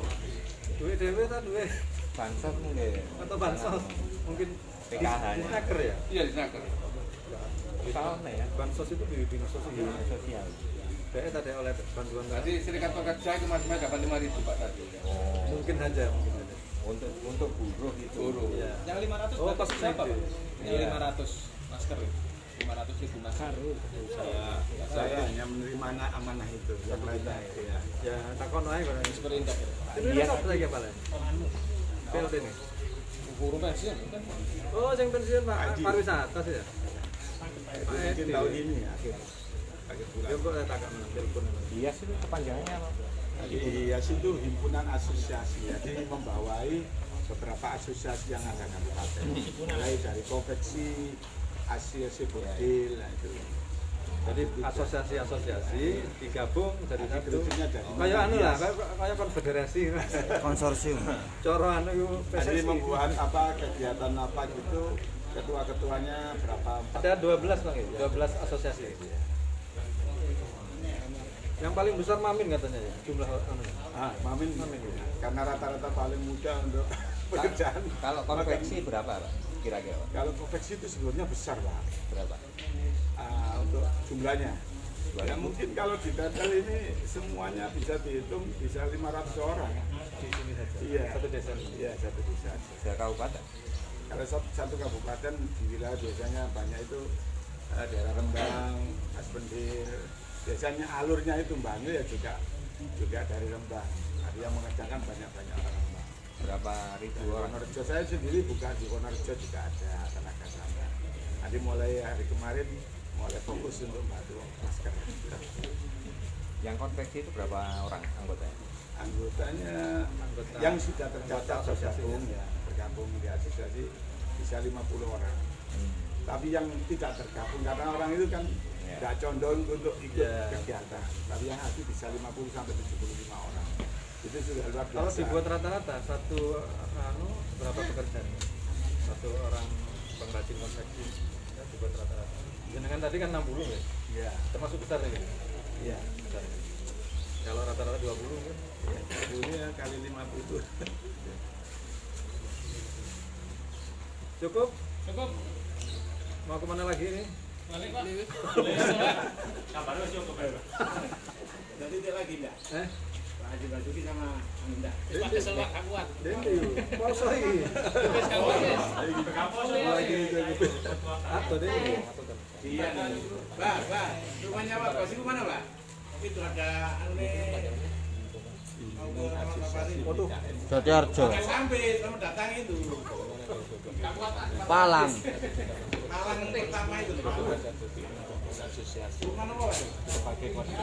Duit dewe atau duit Bansos mungkin. atau bansos mungkin PKH -nya. di snacker ya. Iya di Snaker. Soalnya ya. Bansos itu di dinas sosial. Dinas sosial. Saya tadi oleh bantuan Tadi serikat pekerja kemarin dapat 5.000 Pak tadi. mungkin saja. Untuk buruh itu. Buruh. Iya. Yang 500 Oh, berarti pas siapa, itu. Pak? Yang Iya. 500 masker. 500.000 masker. Saya hanya menerima amanah itu. Yang lainnya ya. Ya, takon aja kalau Seperti itu. itu Iya. lengkap lagi apa lah? PLT ini. Guru pensiun kan? Oh, yang pensiun Pak Haji. pariwisata sih ya. Itu mungkin tahun ini ya, akhir bulan. Ya kok saya takkan telepon. Iya sih kepanjangannya apa? IAS itu himpunan asosiasi, jadi membawai beberapa asosiasi yang ada kabupaten, mulai dari konveksi, asosiasi bordil, nah itu. Jadi asosiasi-asosiasi digabung dari situ. Dari Kayak anu lah, kayak konfederasi. konsorsium. Coro anu iku Jadi PSSI. membuat apa kegiatan apa gitu, ketua-ketuanya berapa? Ada 12 Bang, ya? 12 asosiasi. Yang paling besar Mamin katanya ya, jumlah anu. Mamin, karena rata-rata paling muda untuk pekerjaan. Kalau konveksi berapa Pak? Kira-kira Pak? Kalau konveksi itu sebenarnya besar Pak. Berapa? Untuk jumlahnya. Ya mungkin kalau di Tetel ini semuanya bisa dihitung bisa 500 orang. Di sini saja. Iya. Satu desa. Iya, satu desa. Kabupaten. Kalau satu kabupaten di wilayah biasanya banyak itu daerah Rembang, Aspendir. Biasanya alurnya itu Mbangil ya juga dari Rembang. Ada yang mengerjakan banyak-banyak orang Rembang. Berapa ribu orang? Wonorejo saya sendiri bukan di Wonorejo juga ada tenaga sana. Nanti mulai hari kemarin mulai fokus untuk membantu masker. Yang konveksi itu berapa orang anggotanya? Anggotanya yang sudah terdaftar bergabung di asosiasi bisa 50 orang. Tapi yang tidak tergabung karena orang itu kan nggak condong untuk ikut kegiatan. Tapi yang asli bisa 50 sampai 75 orang. Itu sudah luar biasa. Kalau dibuat rata-rata satu anu berapa pekerjaan? Satu orang pengrajin konveksi ya, dibuat rata-rata. Jenengan tadi kan 60 ya? Iya. Termasuk besar ya? Iya. Besar. Kalau rata-rata 20 kan? Ya, 20 ya kali 50. Cukup? Cukup. Mau kemana lagi nih? Balik Pak. Kabarnya cukup ya. Jadi tidak lagi enggak? Pak Haji Basuki sama Anda. Pak kesel Pak, gak kuat. Dende, poso iki. Wis gak kuat. Lagi atau dende. Iya. Pak, rumahnya Pak Basuki mana Pak? Itu ada mau ke Taman Waduh, Jatiarjo. Pakai sampai sama datang itu. Palang. Malang pertama itu. Asosiasi. Mana Pak?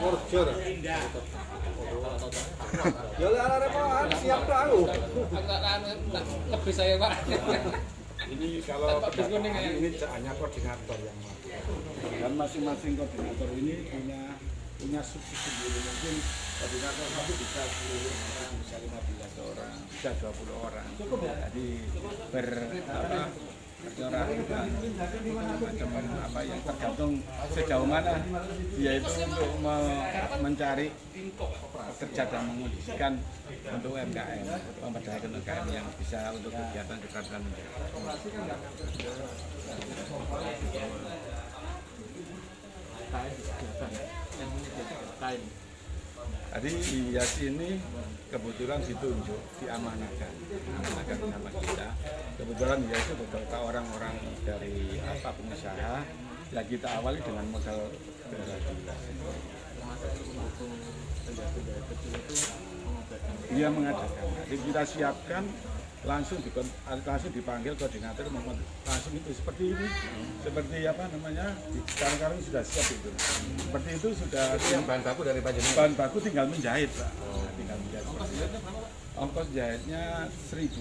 Morjo. Indah. Ya lah arep siap tok aku. Lebih saya Pak. Ini kalau ini hanya koordinator yang melakukan. Dan masing-masing koordinator ini punya subsidi sendiri. Mungkin koordinator satu bisa 10 orang, bisa 15 orang, bisa 20 orang. Cukup ya? Jadi macam apa yang tergantung sejauh mana dia itu untuk mencari kerja dan mengondisikan untuk UMKM, memperdayakan UMKM yang bisa untuk kegiatan Tadi Iyas ini kebetulan ditunjuk, diamanahkan sama kita. Kebetulan Iyas itu beberapa orang-orang dari pengusaha yang kita awali dengan modal dia mengadakan. Jadi kita siapkan langsung dipanggil koordinator langsung itu seperti ini, seperti sekarang sudah siap itu. Seperti itu sudah. Yang bahan baku dari Panjenengan. Bahan baku tinggal menjahit Pak. Tinggal menjahit. Ongkos jahitnya 1.000.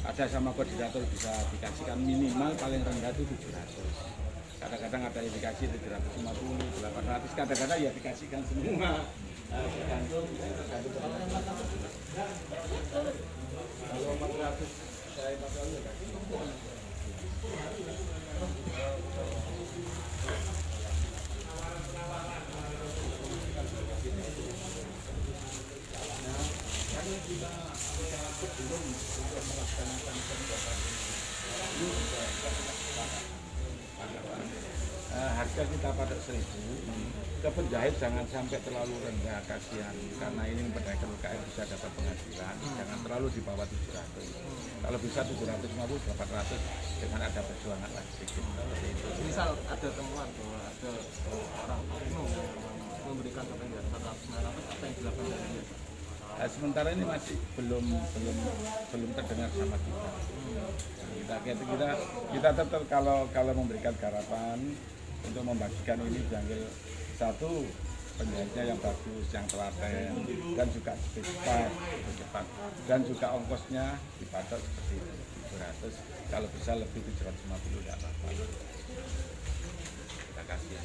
Ada sama koordinator bisa dikasihkan minimal paling rendah itu 700. Kadang-kadang ada yang dikasih 750, 800, kadang-kadang ya dikasihkan semua. Tergantung kalau 400 saya bakal harga kita pada 1.000. Ke penjahit jangan sampai terlalu rendah, kasihan karena ini memperdayakan UMKM bisa dapat penghasilan. Jangan terlalu di bawah 700. Kalau bisa 750, 800 dengan ada perjuangan lagi sedikit. Misal ada temuan bahwa ada orang memberikan kepentingan 100 apa yang dilakukan dari dia? Sementara ini masih belum terdengar sama kita. Kita tetap kalau memberikan garapan untuk membagikan ini diambil satu penjahitnya yang bagus, yang telaten, dan juga cepat, dan juga ongkosnya dipatok seperti itu 700, kalau bisa lebih 750 tidak apa-apa. Kita kasih.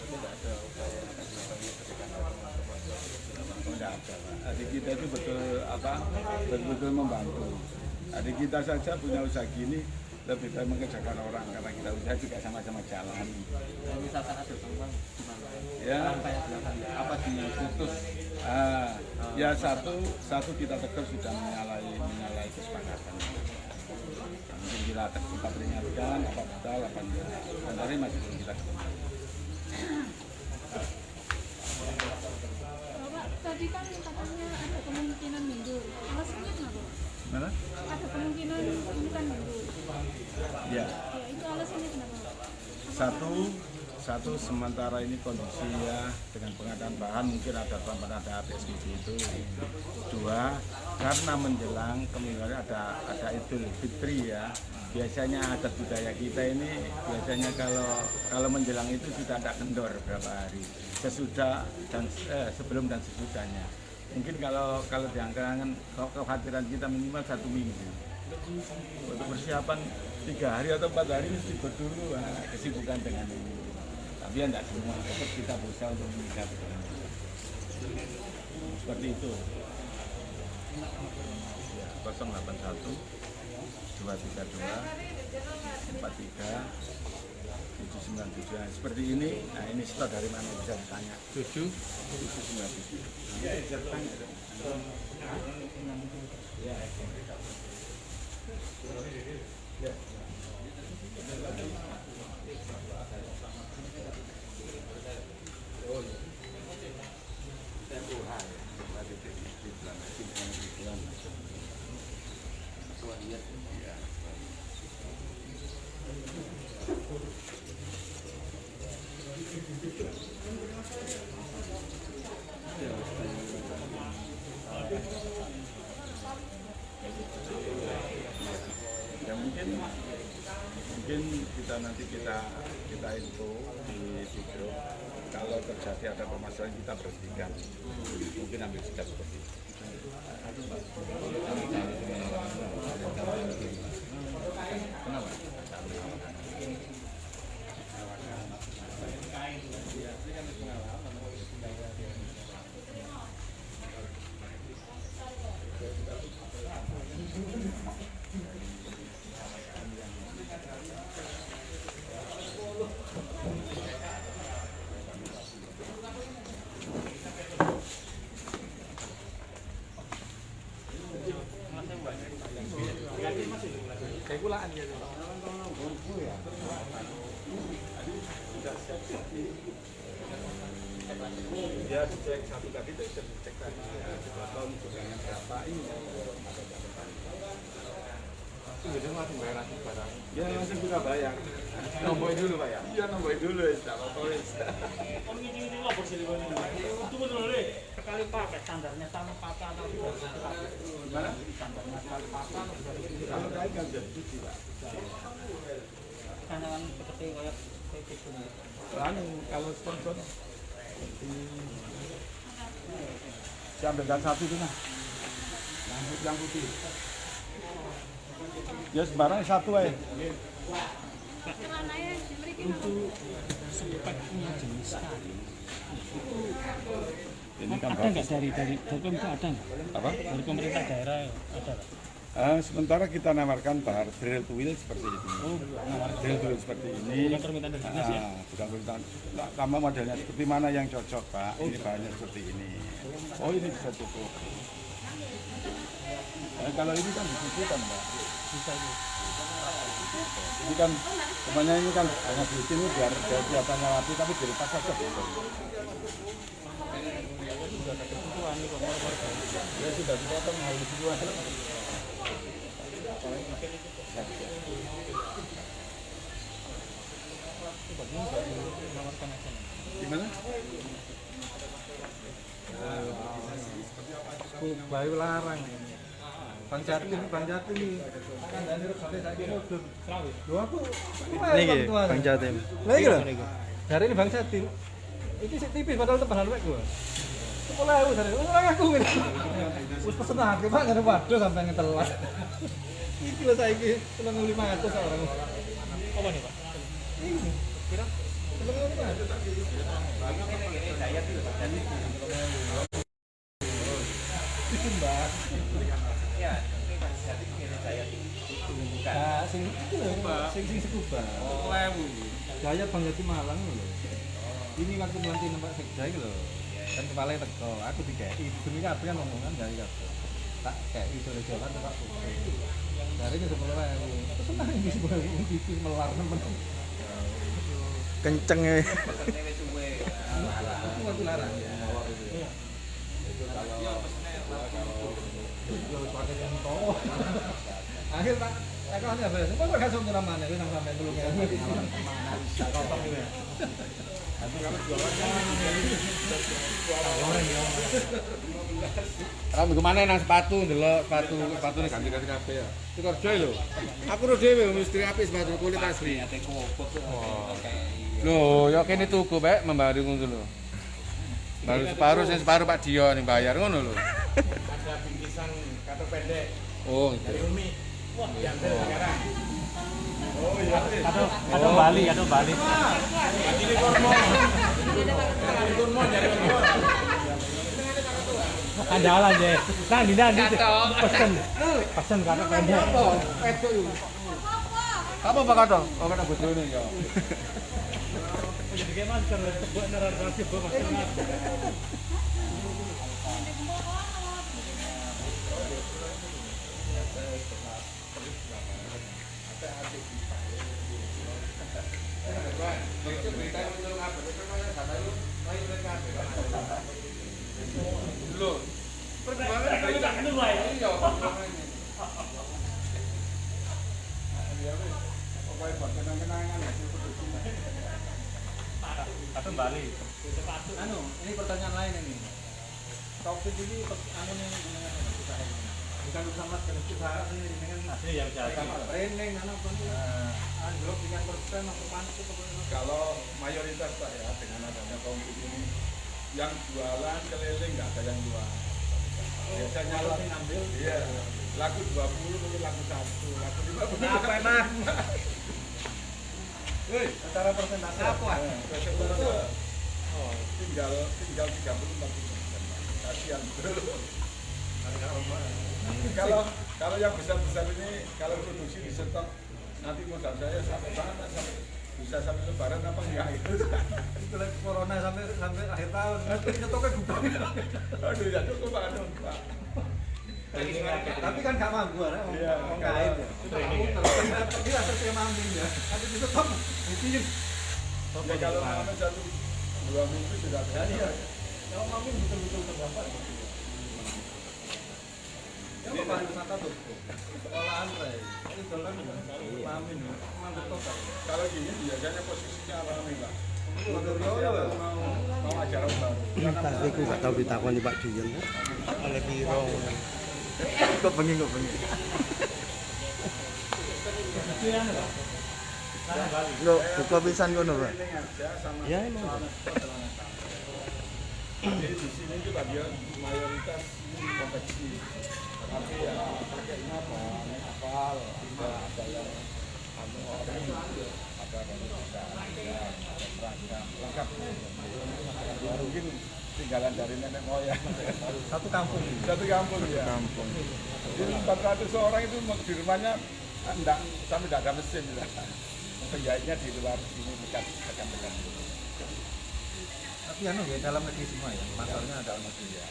Tidak ada, Pak. Adik kita itu betul membantu. Adik kita saja punya usaha gini lebih baik mengerjakan orang karena kita usaha juga sama-sama jalan. Misalkan ada teman gimana? Ya. Kayak belakang apa diputus? Ya satu kita tegur sudah menyalahi kesepakatan. Mungkin kita peringatkan apa betul apa enggak. Dan tadi masih belum kita ketemu. Bapak, tadi kan katanya ada kemungkinan mundur. Alasannya kenapa? Mana? Ada kemungkinan ini kan mundur. Ya. Ya, itu alasannya kenapa? Satu sementara ini kondisi ya dengan pengadaan bahan mungkin ada tambahan ada PSBB itu. Dua, karena menjelang kemingguan ada Idul Fitri ya. Biasanya adat budaya kita ini biasanya kalau menjelang itu sudah ada kendor berapa hari sesudah dan sebelum dan sesudahnya. Mungkin kalau diangkat kekhawatiran kita minimal 1 minggu. Untuk persiapan 3 hari atau 4 hari mesti dulu kesibukan dengan ini. Tapi ya tidak semua, tetap kita berusaha untuk meningkatkan seperti itu. 081 232 43 797 seperti ini. Nah ini stok dari mana bisa ditanya? 797. Ya mungkin kita nanti kita info di grup kalau terjadi ada permasalahan kita berhentikan, mungkin ambil sikap seperti itu. Kenapa? Kayak kulaan gitu. Ya dicek satu kali itu dicek lagi ya, 2 tahun dengan berapa ini Jadi langsung bayar langsung barang. ya langsung kita bayar. Nombokin dulu Pak ya? Iya nombokin dulu ya, tidak apa-apa wis. Itu betul deh. Sekali pakai standarnya sama patah atau Gimana? standarnya sekali patah atau Kalau kain kan jadi cuci Pak. kan seperti kayak gitu. Kalau sponsor saya ambilkan satu itu nah, yang putih. Ya sembarang satu aja. Celana ya diberikan Untuk speknya jenis sekali. Ini kan Ada nggak dari pemerintah ada nggak? apa? Dari pemerintah daerah ada nggak? Sementara kita nawarkan bar drill to wheel seperti ini. Drill to wheel seperti ini. Bukan permintaan dari dinas ya? Bukan permintaan. Nah, sama modelnya seperti mana yang cocok Pak? Ini bahannya seperti ini. Oh ini bisa cukup. Kalau ini kan disucikan Mbak. Bisa itu. Ini kan semuanya ini kan hanya di sini biar kelihatannya rapi tapi dilepas saja. Sudah ada ketentuan nih kok warga. Ya sudah dipotong halus semua. Gimana? Bayu larang. Bang Jatim kan dari sampai saiki mudun. Lho aku Niki Bang Jatim. Lah iki lho. Dari ini Bang Jatim. Iki sik tipis padahal tebalan wek gua. 10.000 dari orang aku ngene. Wis pesen akeh Pak jare waduh sampe ngetelat. Iki lho saiki 3.500 orang. Apa nih Pak? Ini. Kira 3.500. Bikin Mbak. Ya, ini Mas Jati pengen saya itu bukan. Nah, sing iki lho, sing sekuba. 10.000. Gaya Bang Jati Malang lho. Ini waktu melantik Pak Sekda iki lho. Kan kepala teko, aku dikei. Demi kabeh kan omongan dari kabeh. Tak kei sore jalan Pak Putri. Dari ini 10.000. Terus senang iki 10.000 TV melar nemen. Kenceng ya. Pesene wis suwe. Aku waktu larang. Itu kalau pakai yang toh. Akhir tak kan ya beres. Kok gak sampe ramane kuwi nang sampe 3.000. Kotor gitu ya. Tapi kalau Kamu kemana nang sepatu ndelok sepatu nih ganti-ganti kabeh ya. Itu kerja lho. Aku ro dhewe mesti apik sepatu kulit asli. Loh, ya kene tuku bae membari ngono lho. Baru separuh Pak Dio ning bayar ngono lho. Ada bingkisan kata pendek Oh, dari Umi. Wah, diambil sekarang. oh iya. Ada Bali. Ini kormo. Ini kormo dari kormo. Andalan je. Nang pesen kata pendek. Pedo yo. Apa Pak Kato? Oh, kata bojone ya. Jadi kayak masker buat narasi buat masker. Loh. Perkembangan berita ini wae. Iya, pokoknya buat kenang-kenangan ya. Kata Bali. Anu, ini pertanyaan lain ini. Taufik ini anu nih bukan bersama usaha ini dengan Asli yang jadi. training apa nih? Anjlok dengan persen atau panas itu kalau mayoritas Pak ya dengan adanya konflik ini yang jualan keliling nggak ada yang jual. Biasanya kalau ngambil iya laku 20 mungkin laku 1, laku 50. apa emang? Woi, secara persentase apa? Persentase tinggal 30-40%. Kasihan betul. Kalau yang besar-besar ini kalau produksi di stok nanti modal saya sampai mana sampai bisa sampai lebaran apa enggak itu. Itu lagi corona sampai akhir tahun. Nanti nyetoknya gudang. Aduh ya cukup Pak. Tapi kan gak mampu kan? Iya, Mau kait ya. Pergi lah saya mampu ya. Tapi di stop. Itu Ya kalau namanya 1-2 minggu sudah berani ya. kalau mampu betul-betul terdapat. Ini pariwisata tuh. Olahan teh. Ini dolan mamin. Mantep total. Kalau gini biasanya posisinya alami Pak. Mau Mau acara baru. Tapi aku gak tahu ditakoni Pak Dion. Oleh piro. Kok bengi. Lho, buka pisan ngono, Pak. Ya, emang. Jadi di sini juga dia mayoritas konveksi. Tapi ya pakainya apa? Kapal, ada yang orang ada dari seragam lengkap. Mungkin tinggalan dari nenek moyang. satu kampung. Satu kampung ya. Kampung. Jadi 400 orang itu di rumahnya enggak sampai enggak ada mesin ya. Penjahitnya di luar sini dekat. Tapi anu ya dalam negeri semua ya. Masalahnya dalam negeri ya.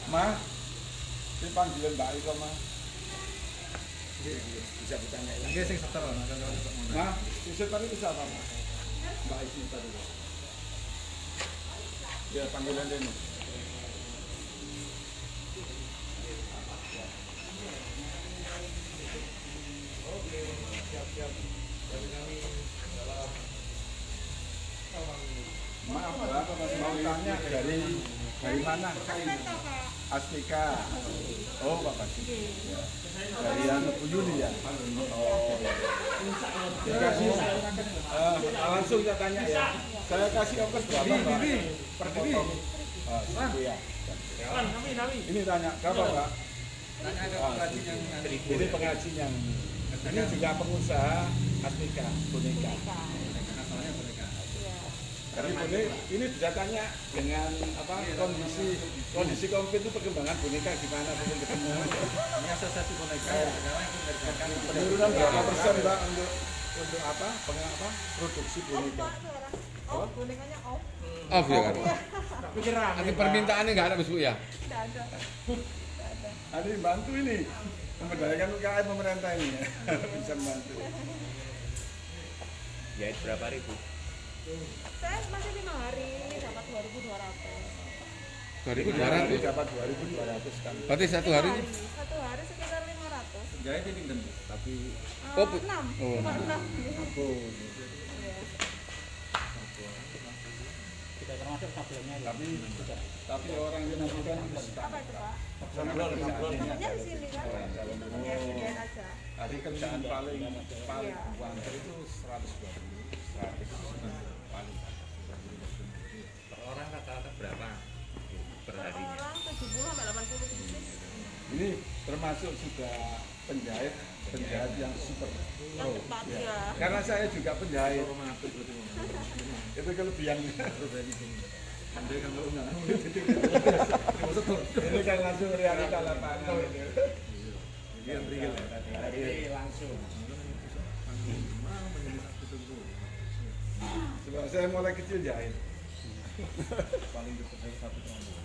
Ma, si panggilan Mbak Iko Ma. Bisa ditanya ya. Ini sing seter lah. Ma, Yusuf tadi bisa apa Ma? Mbak Iko tadi. Ya panggilan ini. Maaf Mbak, mau tanya dari mana? Asmika. Oh, Pak Basi. Dari anu Bu Yuli ya. Oh. Dikasih langsung saya tanya ya. Saya kasih ongkos berapa, Pak? Per diri. Oh, situ ya. Ini tanya berapa, Pak? Tanya ke pengrajin yang ini pengrajin yang ini juga pengusaha Asmika boneka. Jadi ini bisa tanya dengan apa kondisi COVID itu perkembangan boneka gimana belum ketemu. Ini asosiasi boneka. Penurunan berapa persen Mbak untuk apa produksi boneka? Oh, bonekanya off. Off ya kan? Nanti permintaannya nggak ada Bu ya? Tidak ada. Ada yang bantu ini memberdayakan UKM pemerintah ini ya. Bisa membantu. Jahit berapa ribu? Saya masih 5 hari, dapat 2.200. 2.200. Dapat 2.200 kan. Berarti satu hari? Satu hari sekitar 500. Jahit ini kan tapi Oh, 6. oh. Cuma 6. Tidak termasuk sablonnya. tapi orang yang nanti kan Apa itu, Pak? sablon. Dapatnya di sini kan? Ya, gedean aja. Hari kerjaan paling wanter itu 100 paling. Per orang rata-rata berapa per Per harinya? orang 70 sampai 80 pieces. Ini termasuk sudah penjahit yang super. Yang cepat ya. Karena saya juga penjahit. Itu kelebihan. Ini kan langsung realita lapangan. Ini langsung. Sebab saya mulai kecil jahit. Paling dekat saya 1 tahun.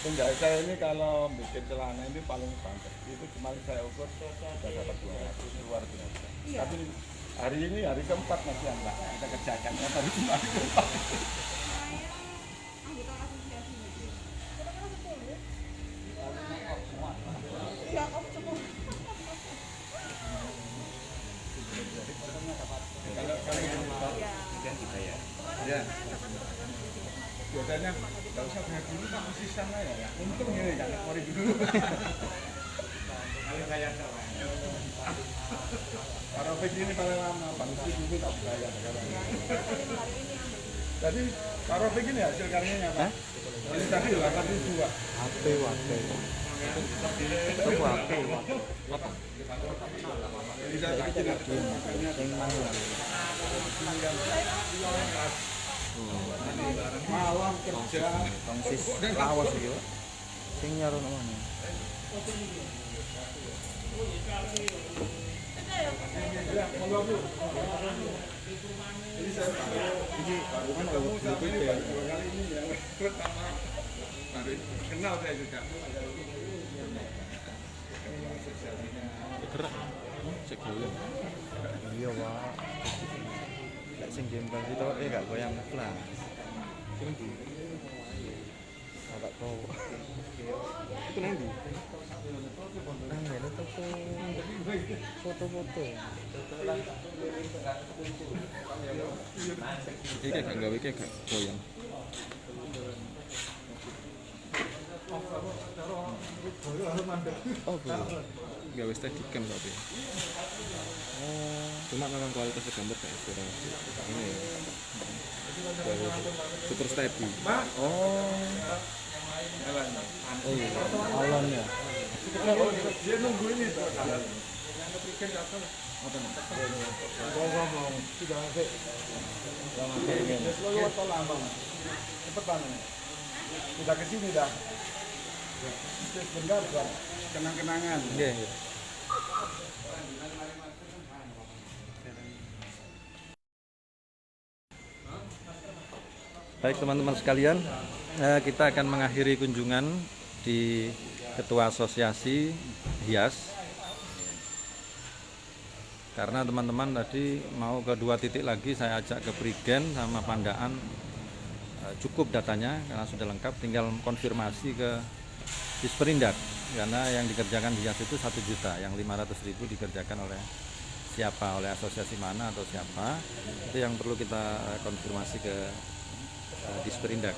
Penjahit saya ini kalau bikin celana ini paling banter. Itu cuma saya ukur sudah dapat 200 luar biasa. Tapi hari ini hari keempat masih enggak kita kerjakan. Tadi cuma hari keempat. Anggota asosiasi itu. Kira-kira 10. Ya, off 10. Kan kita ya. Ya. Biasanya kalau usah bayar dulu Pak mesti sana ya. Untung ini kan mari dulu. Kalau saya salah. Para ini paling lama, Bang Siti tak bayar sekarang. Jadi para ini hasil karyanya Pak. Ini tadi 8.000 Pak. HP wae. Itu HP. Jadi saya kasih lagi makanya malam kerja Tongsis lawas iki, Pak. Sing nyaron mana? Jadi saya baru kan baru ini ya, kali ini ya pertama baru kenal saya juga. Gerak. Cek dulu. Iya, Pak. Lek sing gembal itu gak goyang flash. Sing ndi? Agak kau. Itu nang ndi? Nang ngene toko foto-foto. Iki gak gawe iki gak goyang. Oh, belum. Gawe steadicam tapi. Cuma memang kualitasnya gambar kayak kurang ini ya. Gawe super steady. Oh. Oh iya. Alamnya. Dia nunggu ini Pak. Ngomong sudah sampai. Lewat tol lama. Cepetan. Sudah ke sini dah. Sebentar Pak. Kenang-kenangan. Nggih, nggih. Baik teman-teman sekalian, kita akan mengakhiri kunjungan di Ketua Asosiasi Hias. Karena teman-teman tadi mau ke 2 titik lagi, saya ajak ke Prigen sama Pandaan. Cukup datanya karena sudah lengkap, tinggal konfirmasi ke Disperindak. Karena yang dikerjakan Hias itu 1 juta, yang 500.000 dikerjakan oleh siapa, oleh asosiasi mana atau siapa, itu yang perlu kita konfirmasi ke Disperindak.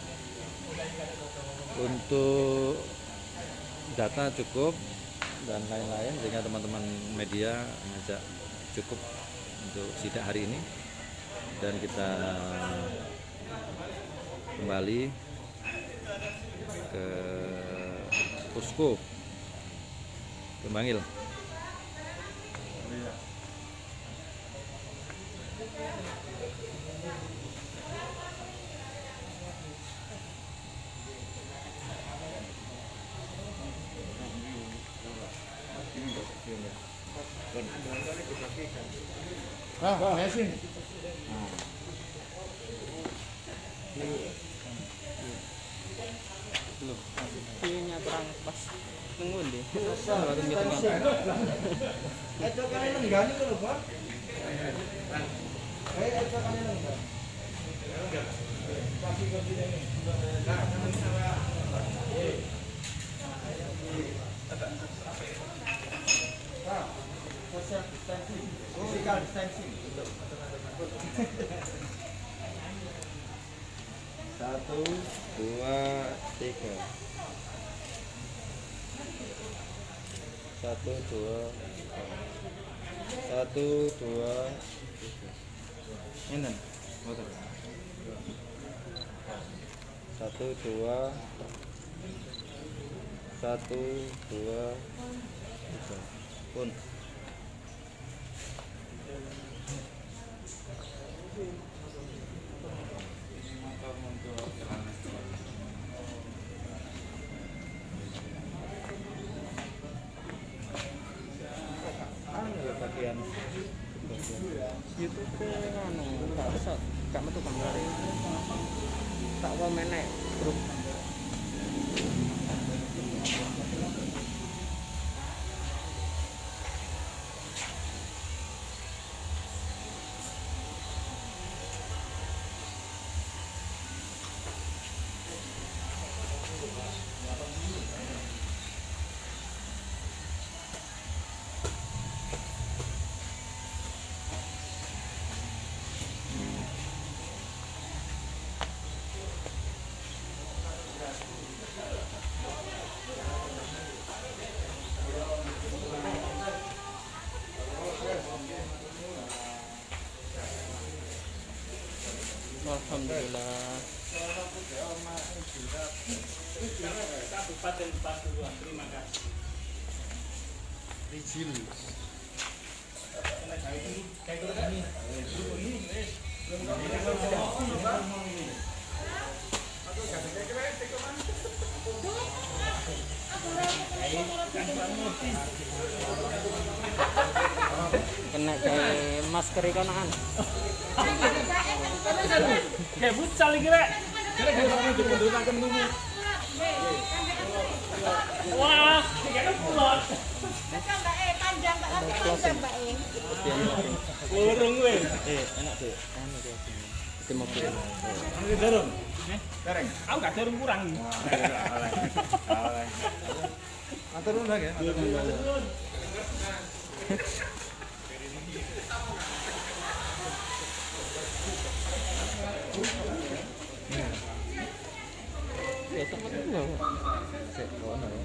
Untuk data cukup dan lain-lain, sehingga teman-teman media ngajak cukup untuk sidak hari ini, dan kita kembali ke posko Bangil. Mesin. Ini kurang pas tunggu deh. Itu kan nenggani kan, Pak? Itu kan nenggani. Physical distancing. 1, 2, 3. 1, 2, 1, 2. Ini. 1, 2. 1, 2, 3. Pun. Bagian YouTube anu gak bisa gak metu gambar tak komen nek grup alhamdulillah. Kabupaten Pasuruan, terima kasih. Rizil. Kena kayak masker ikanaan. Kayak futsal iki rek. Kira-kira dimundur-mundur dulu. Wah, kayaknya pulang. Panjang Mbak Ati, panjang Mbak E. Urung kowe. Enak tuh. Anu tuh. Itu mobil. Anu dorong. Dereng. Aku gak dorong kurang. Oleh. Atur nuwun ya. Ya sama tuh. Sik, ono ya.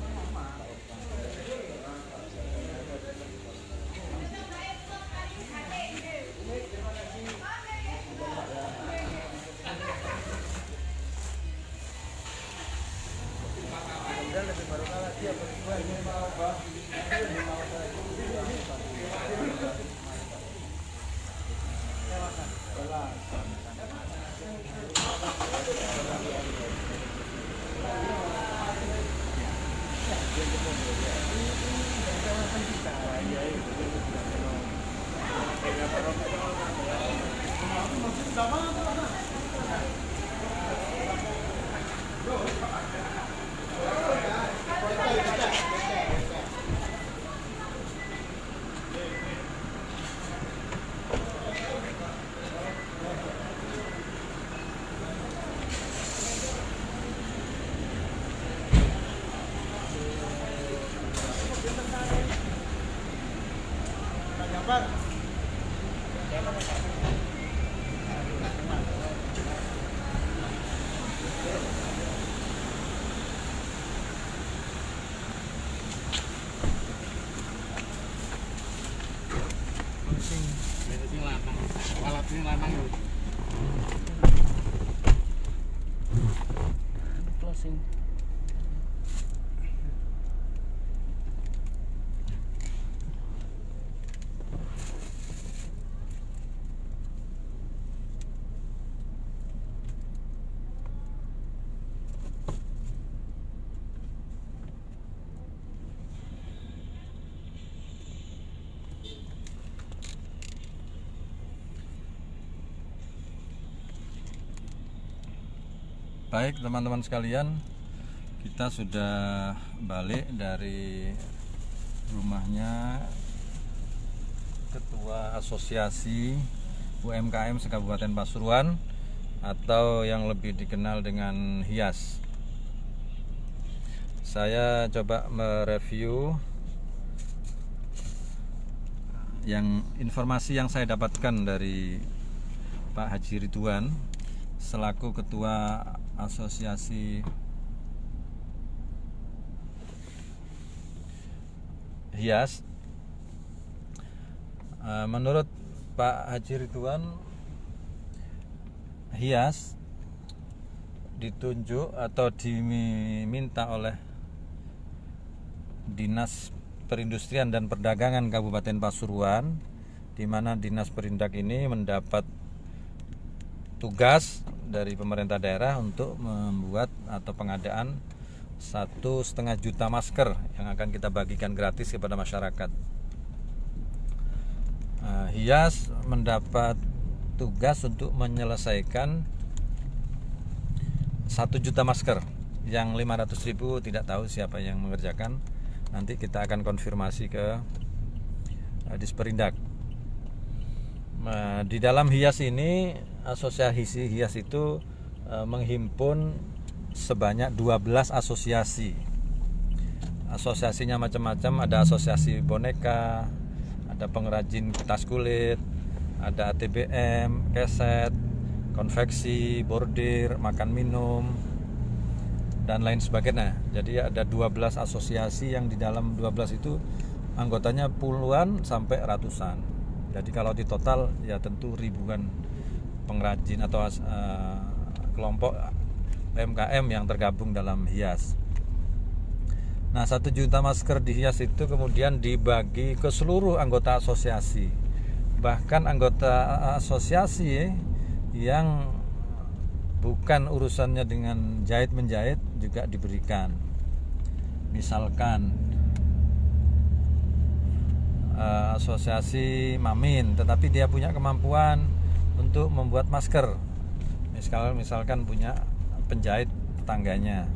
Walat ini lanang lho. Closing. Baik teman-teman sekalian, kita sudah balik dari rumahnya Ketua Asosiasi UMKM Sekabupaten Pasuruan atau yang lebih dikenal dengan HIAS. Saya coba mereview informasi yang saya dapatkan dari Pak Haji Ridwan selaku Ketua Asosiasi HIAS. Menurut Pak Haji Ridwan, HIAS ditunjuk atau diminta oleh Dinas Perindustrian dan Perdagangan Kabupaten Pasuruan, di mana Dinas Perindak ini mendapat tugas dari pemerintah daerah untuk membuat atau pengadaan 1,5 juta masker yang akan kita bagikan gratis kepada masyarakat. HIAS mendapat tugas untuk menyelesaikan 1 juta masker, yang 500.000 tidak tahu siapa yang mengerjakan. Nanti kita akan konfirmasi ke Disperindak. Di dalam HIAS ini, asosiasi HIAS itu menghimpun sebanyak 12 asosiasi. Asosiasinya macam-macam, ada asosiasi boneka, ada pengrajin tas kulit, ada ATBM, keset, konveksi, bordir, makan minum, dan lain sebagainya. Jadi ada 12 asosiasi yang di dalam 12 itu anggotanya puluhan sampai ratusan. Jadi kalau di total ya tentu ribuan pengrajin atau kelompok UMKM yang tergabung dalam HIAS. Nah, 1 juta masker di HIAS itu kemudian dibagi ke seluruh anggota asosiasi. Bahkan anggota asosiasi yang bukan urusannya dengan jahit-menjahit juga diberikan. Misalkan asosiasi Mamin, tetapi dia punya kemampuan untuk membuat masker. Misalkan punya penjahit tetangganya,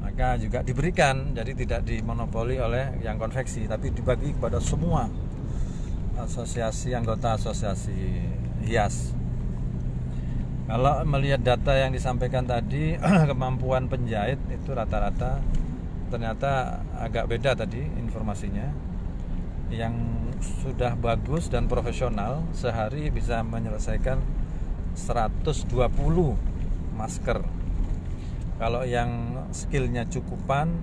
maka juga diberikan. Jadi tidak dimonopoli oleh yang konveksi, tapi dibagi kepada semua asosiasi, anggota asosiasi HIAS. Kalau melihat data yang disampaikan tadi, kemampuan penjahit itu rata-rata ternyata agak beda tadi informasinya. Yang sudah bagus dan profesional sehari bisa menyelesaikan 120 masker. Kalau yang skillnya cukupan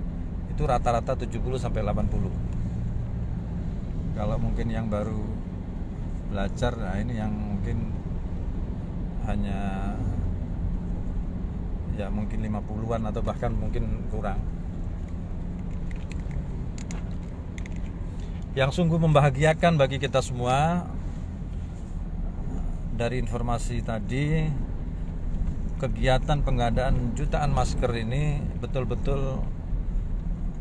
itu rata-rata 70 sampai 80. Kalau mungkin yang baru belajar, nah ini yang mungkin hanya ya mungkin 50-an atau bahkan mungkin kurang. Yang sungguh membahagiakan bagi kita semua dari informasi tadi, kegiatan pengadaan jutaan masker ini betul-betul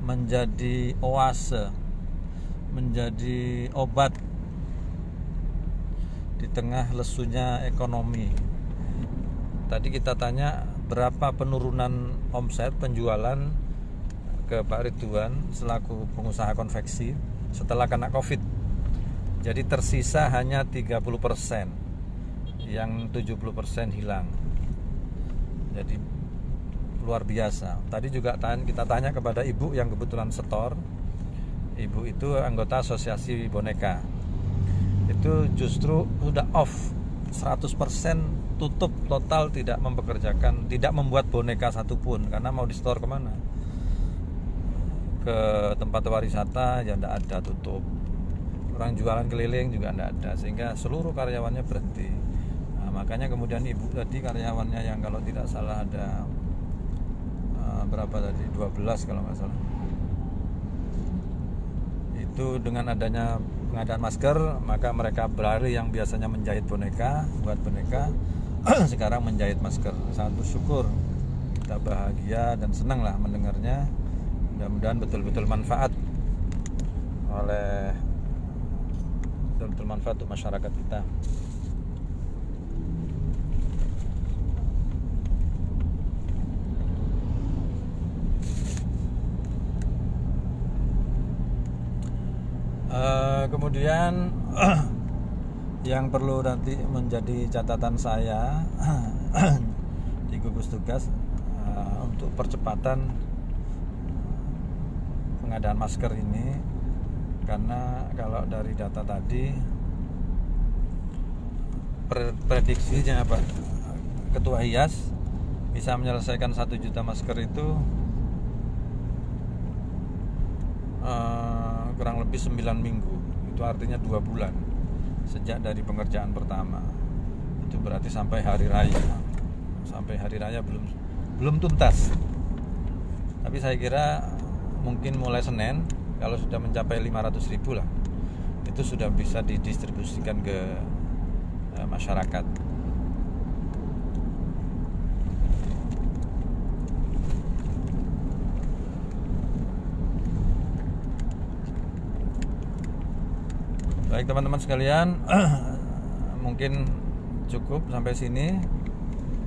menjadi oase, menjadi obat di tengah lesunya ekonomi. Tadi kita tanya berapa penurunan omset penjualan ke Pak Ridwan selaku pengusaha konveksi setelah kena Covid. Jadi tersisa hanya 30%, yang 70% hilang. Jadi luar biasa. Tadi juga kita tanya kepada ibu yang kebetulan setor. Ibu itu anggota asosiasi boneka. Itu justru sudah off 100%, tutup total, tidak mempekerjakan, tidak membuat boneka satupun karena mau di store kemana? Ke tempat wisata ya tidak ada, tutup. orang jualan keliling juga tidak ada, sehingga seluruh karyawannya berhenti. Nah, makanya kemudian ibu tadi karyawannya yang kalau tidak salah ada berapa tadi, 12 kalau nggak salah, itu dengan adanya pengadaan masker, maka mereka berlari yang biasanya menjahit boneka, buat boneka sekarang menjahit masker. Sangat bersyukur, kita bahagia dan senang lah mendengarnya. Mudah-mudahan betul-betul manfaat untuk masyarakat kita. Kemudian yang perlu nanti menjadi catatan saya di gugus tugas untuk percepatan pengadaan masker ini, karena kalau dari data tadi prediksinya Pak Ketua IAS bisa menyelesaikan 1 juta masker itu kurang lebih 9 minggu. Itu artinya 2 bulan sejak dari pengerjaan pertama. Itu berarti sampai hari raya. Sampai hari raya belum tuntas. Tapi saya kira mungkin mulai Senin kalau sudah mencapai 500.000 lah, itu sudah bisa didistribusikan ke masyarakat. Baik teman-teman sekalian, mungkin cukup sampai sini.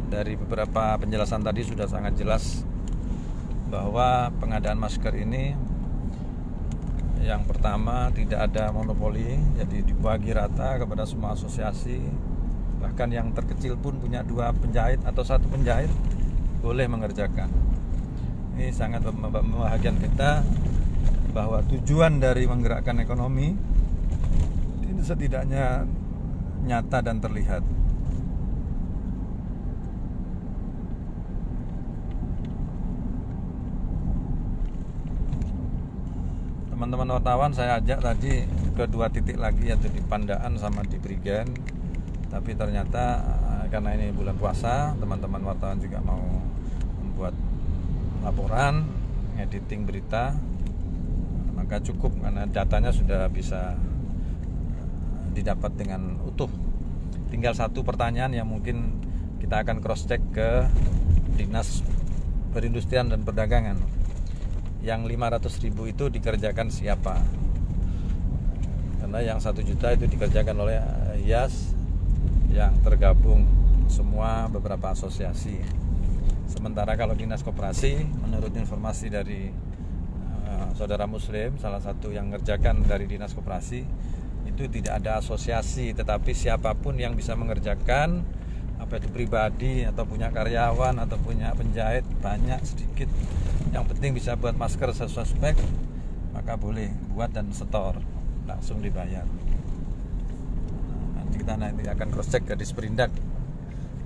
Dari beberapa penjelasan tadi sudah sangat jelas bahwa pengadaan masker ini yang pertama tidak ada monopoli, jadi dibagi rata kepada semua asosiasi. Bahkan yang terkecil pun punya 2 penjahit atau 1 penjahit boleh mengerjakan. Ini sangat membahagiakan kita bahwa tujuan dari menggerakkan ekonomi ini setidaknya nyata dan terlihat. Teman-teman wartawan saya ajak tadi ke 2 titik lagi, yaitu di Pandaan sama di Prigen. Tapi ternyata karena ini bulan puasa, teman-teman wartawan juga mau membuat laporan, editing berita, maka cukup karena datanya sudah bisa didapat dengan utuh. Tinggal 1 pertanyaan yang mungkin kita akan cross check ke Dinas Perindustrian dan Perdagangan. Yang 500.000 itu dikerjakan siapa? Karena yang 1 juta itu dikerjakan oleh IAS yang tergabung semua beberapa asosiasi. Sementara kalau Dinas Koperasi, menurut informasi dari saudara Muslim, salah satu yang mengerjakan dari Dinas Koperasi, itu tidak ada asosiasi, tetapi siapapun yang bisa mengerjakan, apa itu pribadi atau punya karyawan atau punya penjahit banyak sedikit, yang penting bisa buat masker sesuai spek, maka boleh buat dan setor, langsung dibayar. Nanti kita akan cross check ke Disperindak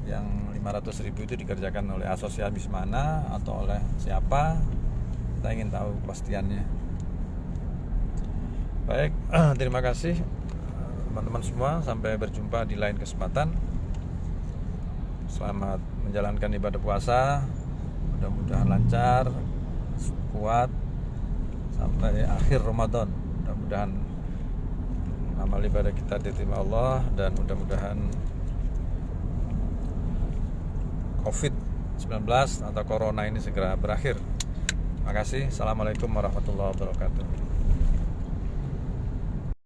yang 500.000 itu dikerjakan oleh asosiasi mana atau oleh siapa. Kita ingin tahu kepastiannya. Baik, terima kasih teman-teman semua, sampai berjumpa di lain kesempatan. Selamat menjalankan ibadah puasa, mudah-mudahan lancar, kuat sampai akhir Ramadan. Mudah-mudahan amal ibadah kita diterima Allah, dan mudah-mudahan COVID-19 atau Corona ini segera berakhir. Terima kasih. Assalamualaikum warahmatullahi wabarakatuh.